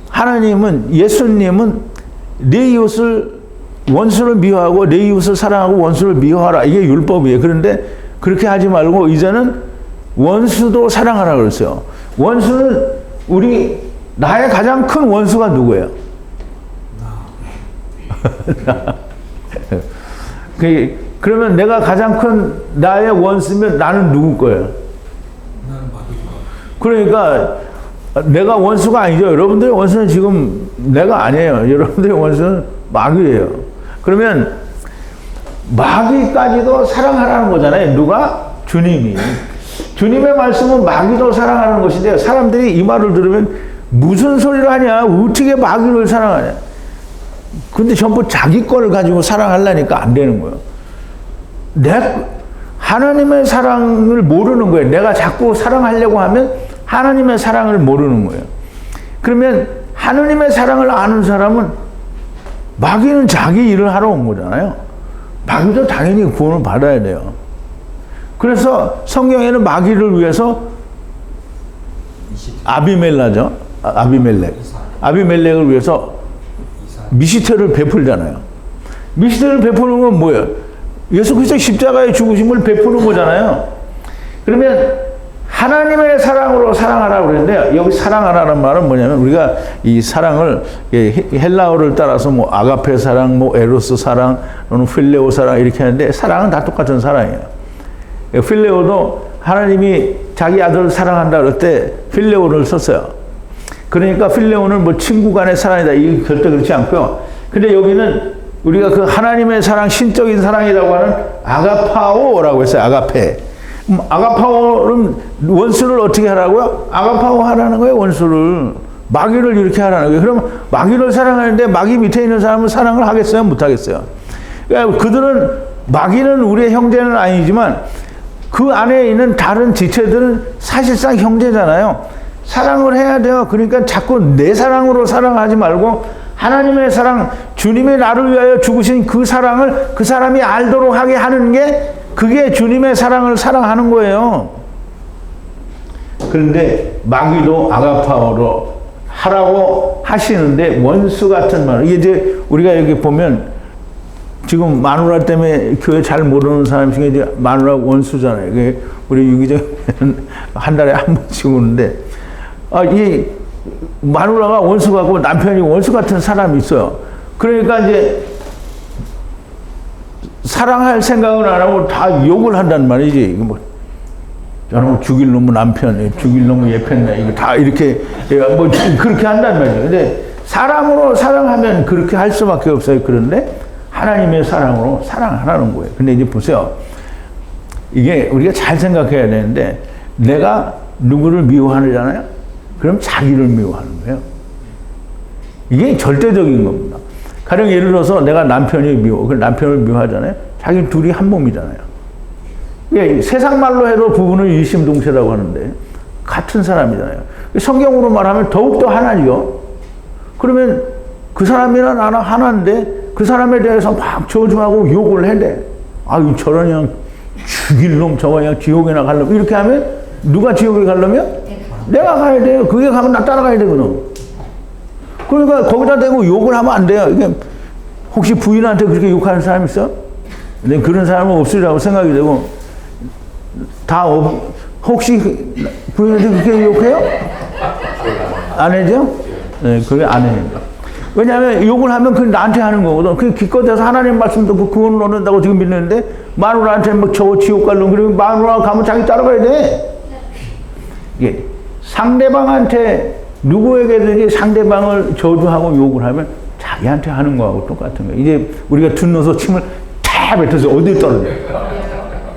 하나님은, 예수님은 내 이웃을, 원수를 미워하고 내 이웃을 사랑하고 원수를 미워하라, 이게 율법이에요. 그런데 그렇게 하지 말고 이제는 원수도 사랑하라 그랬어요. 원수는 나의 가장 큰 원수가 누구예요? 그러면 내가 가장 큰 나의 원수면 나는 누구 거예요? 그러니까 내가 원수가 아니죠. 여러분들의 원수는 지금 내가 아니에요. 여러분들의 원수는 마귀예요. 그러면 마귀까지도 사랑하라는 거잖아요. 누가? 주님이. 주님의 말씀은 마귀도 사랑하는 것인데, 사람들이 이 말을 들으면 무슨 소리를 하냐? 어떻게 마귀를 사랑하냐? 근데 전부 자기 거를 가지고 사랑하려니까 안 되는 거예요. 하나님의 사랑을 모르는 거예요. 내가 자꾸 사랑하려고 하면 하나님의 사랑을 모르는 거예요. 그러면 하나님의 사랑을 아는 사람은, 마귀는 자기 일을 하러 온 거잖아요. 마귀도 당연히 구원을 받아야 돼요. 그래서 성경에는 마귀를 위해서 아비멜렉을 위해서 미시테를 베풀잖아요. 미시테를 베푸는 건 뭐예요? 예수 그리스도 십자가의 죽으심을 베푸는 거잖아요. 그러면 하나님의 사랑으로 사랑하라고 그랬는데, 여기 사랑하라는 말은 뭐냐면, 우리가 이 사랑을 헬라어를 따라서 뭐 아가페 사랑, 뭐 에로스 사랑, 또는 필레오 사랑 이렇게 하는데, 사랑은 다 똑같은 사랑이에요. 필레오도 하나님이 자기 아들을 사랑한다 그럴 때 필레오를 썼어요. 그러니까 필레오는 뭐 친구 간의 사랑이다, 이게 절대 그렇지 않고요. 근데 여기는 우리가 그 하나님의 사랑, 신적인 사랑이라고 하는 아가파오라고 했어요. 아가페. 아가파오는 원수를 어떻게 하라고요? 아가파오 하라는 거예요. 원수를. 마귀를 이렇게 하라는 거예요. 그럼 마귀를 사랑하는데 마귀 밑에 있는 사람은 사랑을 하겠어요? 못 하겠어요? 그러니까 마귀는 우리의 형제는 아니지만 그 안에 있는 다른 지체들은 사실상 형제잖아요. 사랑을 해야 돼요. 그러니까 자꾸 내 사랑으로 사랑하지 말고 하나님의 사랑, 주님이 나를 위하여 죽으신 그 사랑을 그 사람이 알도록 하게 하는 게, 그게 주님의 사랑을 사랑하는 거예요. 그런데 마귀도 아가파오로 하라고 하시는데, 원수 같은 말. 이게 이제 우리가 여기 보면 지금 마누라 때문에 교회 잘 모르는 사람 중에 이제 마누라 원수잖아요. 그게 우리 유기적 한 달에 한 번씩 오는데, 이 마누라가 원수 같고 남편이 원수 같은 사람이 있어요. 그러니까 이제 사랑할 생각은 안 하고 다 욕을 한단 말이지. 이거 뭐 저놈 죽일 놈의 남편, 죽일 놈의 예편네, 이거 다 이렇게 뭐 그렇게 한단 말이에요. 근데 사람으로 사랑하면 그렇게 할 수밖에 없어요. 그런데 하나님의 사랑으로 사랑하라는 거예요. 근데 이제 보세요. 이게 우리가 잘 생각해야 되는데, 내가 누구를 미워하잖아요? 그럼 자기를 미워하는 거예요. 이게 절대적인 겁니다. 가령 예를 들어서 내가 남편이 미워, 남편을 미워하잖아요. 자기 둘이 한 몸이잖아요. 예, 세상 말로 해도 부부는 일심동체라고 하는데 같은 사람이잖아요. 성경으로 말하면 더욱더 하나죠. 그러면 그 사람이랑 나랑 하나인데 그 사람에 대해서 막 저주하고 욕을 해대. 아유, 저런 그냥 죽일 놈, 저거 그냥 지옥에나 갈 놈. 이렇게 하면 누가 지옥에 가려면? 내가 가야 돼요. 그게 가면 나 따라가야 되거든. 그러니까 거기다 대고 욕을 하면 안 돼요. 이게 혹시 부인한테 그렇게 욕하는 사람 있어? 근데 그런 사람은 없으리라고 생각이 되고, 혹시 부인한테 그렇게 욕해요? 안 해죠? 네, 그게 안 해요. 왜냐하면 욕을 하면 그게 나한테 하는 거거든. 그게 기껏해서 하나님 말씀 듣고 구원을 얻는다고 지금 믿는데, 마누라한테 막 저 지옥 갈 놈, 그러면 마누라 가면 자기 따라가야 돼. 이게 상대방한테, 누구에게든지 상대방을 저주하고 욕을 하면 자기한테 하는 거하고 똑같은 거예요. 이제 우리가 둔너서 침을 다 뱉어서 어디에 떨어져요?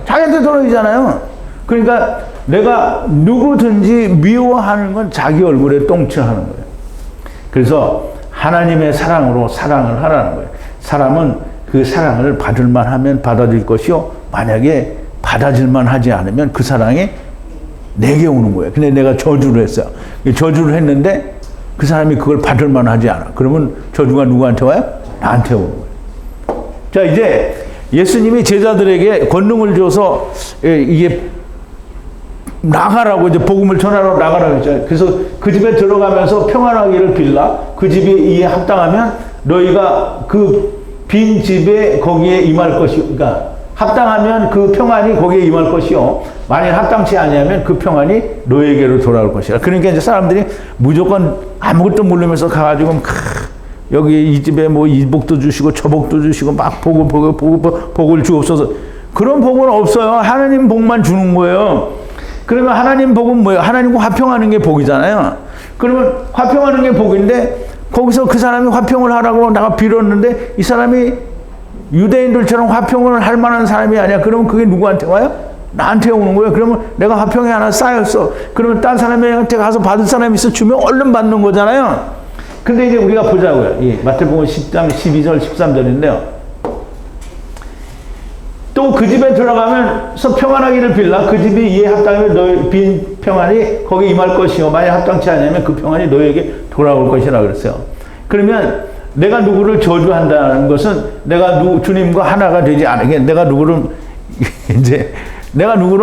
자기한테 떨어지잖아요. 그러니까 내가 누구든지 미워하는 건 자기 얼굴에 똥칠하는 거예요. 그래서 하나님의 사랑으로 사랑을 하라는 거예요. 사람은 그 사랑을 받을만 하면 받아줄 것이요, 만약에 받아줄만 하지 않으면 그 사랑이 내게 오는 거예요. 근데 내가 저주를 했어요. 저주를 했는데 그 사람이 그걸 받을만 하지 않아. 그러면 저주가 누구한테 와요? 나한테 오는 거예요. 자, 이제 예수님이 제자들에게 권능을 줘서 이게 나가라고 이제 복음을 전하러 나가라고 했잖아요. 그래서 그 집에 들어가면서 평안하기를 빌라. 그 집이 이에 합당하면 너희가 그 빈 집에 거기에 임할 것이요. 그러니까 합당하면 그 평안이 거기에 임할 것이요. 만일 합당치 아니하면 그 평안이 너에게로 돌아올 것이라. 그러니까 이제 사람들이 무조건 아무것도 모르면서 가가지고 여기 이 집에 뭐 이 복도 주시고 저 복도 주시고 막 복을 주옵소서. 그런 복은 없어요. 하나님 복만 주는 거예요. 그러면 하나님 복은 뭐예요? 하나님과 화평하는 게 복이잖아요. 그러면 화평하는 게 복인데 거기서 그 사람이 화평을 하라고 내가 빌었는데 이 사람이 유대인들처럼 화평을 할 만한 사람이 아니야. 그러면 그게 누구한테 와요? 나한테 오는 거예요. 그러면 내가 화평이 하나 쌓였어. 그러면 딴 사람한테 가서 받을 사람이 있어 주면 얼른 받는 거잖아요. 근데 이제 우리가 보자고요. 마태복음 10장 12절 13절인데요. 또 그 집에 들어가면서 평안하기를 빌라. 그 집이 이에 합당하면 너의 빈 평안이 거기 임할 것이요. 만약 합당치 않으면 그 평안이 너에게 돌아올 것이라 그랬어요. 그러면 내가 누구를 저주한다는 것은 내가 주님과 하나가 되지 않게 내가 누구를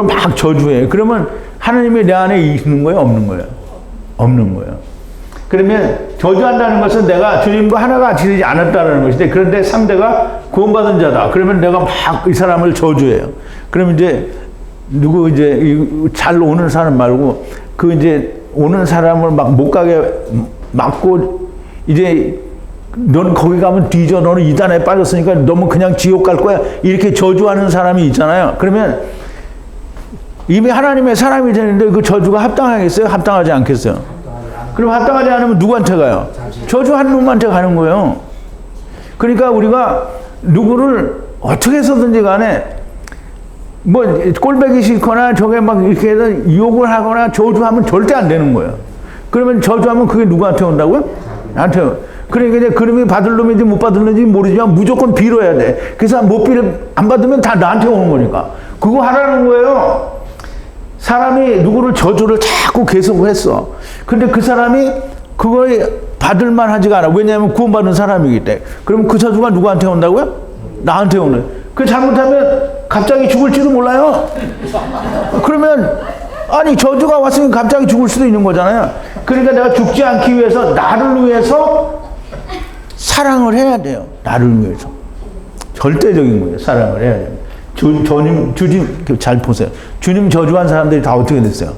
막 저주해. 그러면 하나님이 내 안에 있는 거예요? 없는 거예요? 없는 거예요. 그러면 저주한다는 것은 내가 주님과 하나가 되지 않았다는 것인데 그런데 상대가 구원받은 자다. 그러면 내가 막 이 사람을 저주해요. 그러면 이제 누구 이제 잘 오는 사람 말고 그 이제 오는 사람을 막 못 가게 막고 이제 넌 거기 가면 뒤져. 너는 이단에 빠졌으니까 너무 그냥 지옥 갈 거야. 이렇게 저주하는 사람이 있잖아요. 그러면 이미 하나님의 사람이 되는데 그 저주가 합당하겠어요? 합당하지 않겠어요? 그럼 합당하지 않으면 누구한테 가요? 저주한 놈한테 가는 거예요. 그러니까 우리가 누구를 어떻게 해서든지 간에 뭐 꼴배기 싫거나 저게 막 이렇게 해서 욕을 하거나 저주하면 절대 안 되는 거예요. 그러면 저주하면 그게 누구한테 온다고요? 나한테. 그러니까 이제 그놈이 받을 놈인지 못 받을 놈인지 모르지만 무조건 빌어야 돼. 그래서 안 받으면 다 나한테 오는 거니까. 그거 하라는 거예요. 사람이 누구를 저주를 자꾸 계속했어. 근데 그 사람이 그거에 받을만 하지가 않아. 왜냐하면 구원받은 사람이기 때문에. 그럼 그 저주가 누구한테 온다고요? 나한테 오는. 그 잘못하면 갑자기 죽을지도 몰라요. 그러면 아니 저주가 왔으니 갑자기 죽을 수도 있는 거잖아요. 그러니까 내가 죽지 않기 위해서 나를 위해서 사랑을 해야 돼요. 나를 위해서. 절대적인 거예요. 사랑을 해야 돼요. 주님 잘 보세요. 주님 저주한 사람들이 다 어떻게 됐어요?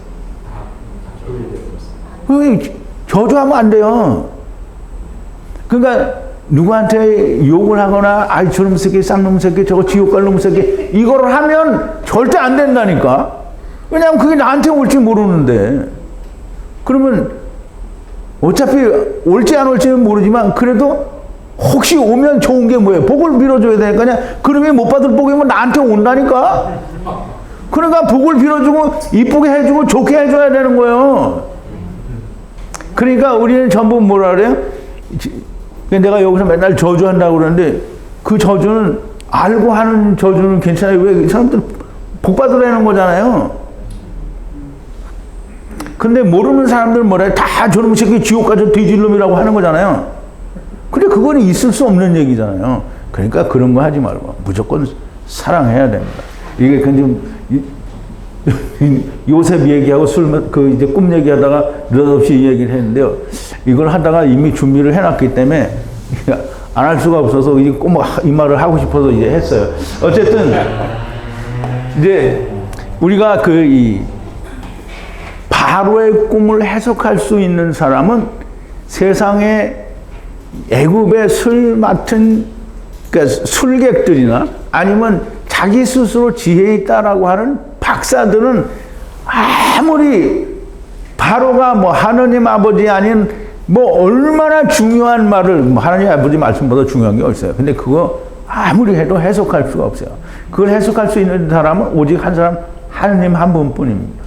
저주하면 안 돼요. 그러니까 누구한테 욕을 하거나 아이 저놈 새끼 쌍놈 새끼 저거 지옥 갈 놈 새끼 이거를 하면 절대 안 된다니까. 왜냐하면 그게 나한테 올지 모르는데. 그러면 어차피 올지 안 올지는 모르지만 그래도 혹시 오면 좋은 게 뭐예요? 복을 빌어줘야 되니까. 그러면 못 받을 복이면 나한테 온다니까. 그러니까 복을 빌어주고 이쁘게 해주고 좋게 해줘야 되는 거예요. 그러니까 우리는 전부 뭐라 그래요? 내가 여기서 맨날 저주한다고 그러는데 그 저주는 알고 하는 저주는 괜찮아요. 왜 사람들 복 받으라는 거잖아요. 근데 모르는 사람들은 뭐라 해요? 다 저놈 새끼 지옥 가서 뒤질 놈이라고 하는 거잖아요. 근데 그건 있을 수 없는 얘기잖아요. 그러니까 그런 거 하지 말고 무조건 사랑해야 됩니다. 이게 좀 요셉 얘기하고 이제 꿈 얘기하다가 느닷없이 이 얘기를 했는데요. 이걸 하다가 이미 준비를 해놨기 때문에 안 할 수가 없어서 이제 꼭 이 말을 하고 싶어서 이제 했어요. 어쨌든 이제 우리가 이 바로의 꿈을 해석할 수 있는 사람은 세상에 애굽의 술 맡은 그러니까 술객들이나 아니면 자기 스스로 지혜 있다라고 하는 박사들은 아무리 바로가 뭐 하느님 아버지 아닌 뭐 얼마나 중요한 말을 하느님 아버지 말씀보다 중요한 게 없어요. 근데 그거 아무리 해도 해석할 수가 없어요. 그걸 해석할 수 있는 사람은 오직 한 사람 하느님 한 분뿐입니다.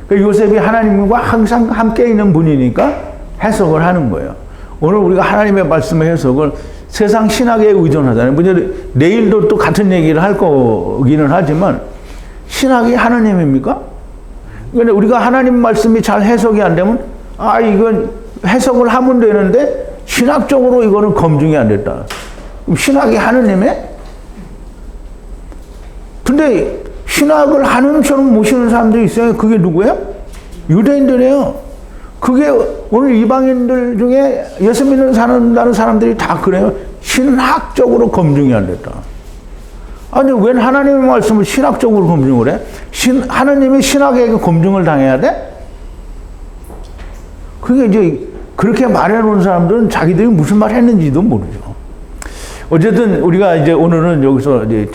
그러니까 요셉이 하나님과 항상 함께 있는 분이니까 해석을 하는 거예요. 오늘 우리가 하나님의 말씀의 해석을 세상 신학에 의존하잖아요. 문제 내일도 또 같은 얘기를 할 거기는 하지만 신학이 하나님입니까? 그런데 우리가 하나님 말씀이 잘 해석이 안 되면 이건 해석을 하면 되는데 신학적으로 이거는 검증이 안 됐다. 그럼 신학이 하나님의 근데 신학을 하느님처럼 모시는 사람들이 있어요. 그게 누구예요? 유대인들이에요. 그게 오늘 이방인들 중에 예수 믿는 사는 사람들이 다 그래요. 신학적으로 검증이 안 됐다. 아니, 왜 하나님의 말씀을 신학적으로 검증을 해? 하나님이 신학에게 검증을 당해야 돼? 그게 이제 그렇게 말해놓은 사람들은 자기들이 무슨 말 했는지도 모르죠. 어쨌든 우리가 이제 오늘은 여기서 이제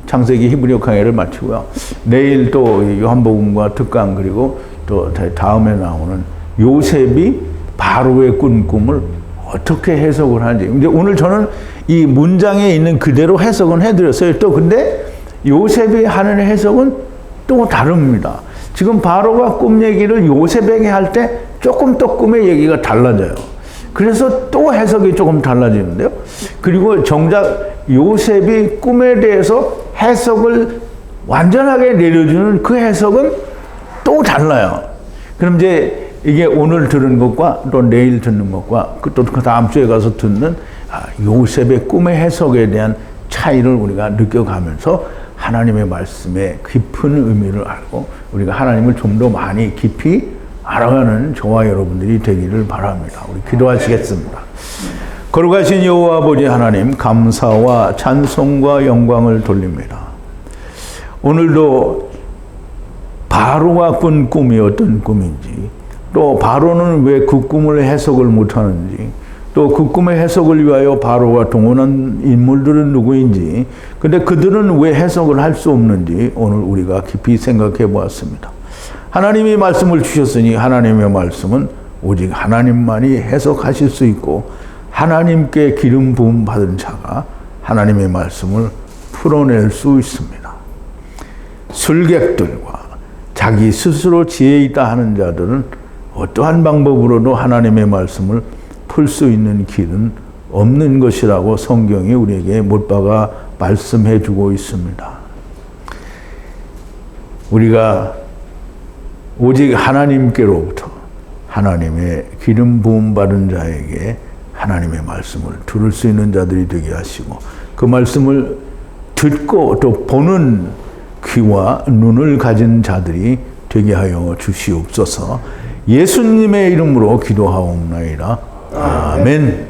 창세기 히브리어 강의를 마치고요. 내일 또 요한복음과 특강 그리고 또 다음에 나오는 요셉이 바로의 꾼 꿈을 어떻게 해석을 하는지. 이제 오늘 저는 이 문장에 있는 그대로 해석은 해드렸어요. 또 근데 요셉이 하는 해석은 또 다릅니다. 지금 바로가 꿈 얘기를 요셉에게 할 때 조금 또 꿈의 얘기가 달라져요. 그래서 또 해석이 조금 달라지는데요. 그리고 정작 요셉이 꿈에 대해서 해석을 완전하게 내려주는 그 해석은 또 달라요. 그럼 이제 이게 오늘 들은 것과 또 내일 듣는 것과 또 그 다음 주에 가서 듣는 요셉의 꿈의 해석에 대한 차이를 우리가 느껴가면서 하나님의 말씀의 깊은 의미를 알고 우리가 하나님을 좀 더 많이 깊이 알아가는 저와 여러분들이 되기를 바랍니다. 우리 기도하시겠습니다. 거룩하신 여호와 아버지 하나님, 감사와 찬송과 영광을 돌립니다. 오늘도 바로가 꾼 꿈이 어떤 꿈인지, 또 바로는 왜 그 꿈을 해석을 못하는지, 또 그 꿈의 해석을 위하여 바로가 동원한 인물들은 누구인지, 근데 그들은 왜 해석을 할 수 없는지 오늘 우리가 깊이 생각해 보았습니다. 하나님이 말씀을 주셨으니 하나님의 말씀은 오직 하나님만이 해석하실 수 있고 하나님께 기름 부음 받은 자가 하나님의 말씀을 풀어낼 수 있습니다. 술객들과 자기 스스로 지혜 있다 하는 자들은 어떠한 방법으로도 하나님의 말씀을 풀 수 있는 길은 없는 것이라고 성경이 우리에게 못 박아 말씀해 주고 있습니다. 우리가 오직 하나님께로부터 하나님의 기름 부음 받은 자에게 하나님의 말씀을 들을 수 있는 자들이 되게 하시고 그 말씀을 듣고 또 보는 귀와 눈을 가진 자들이 되게 하여 주시옵소서. 예수님의 이름으로 기도하옵나이다. 아멘.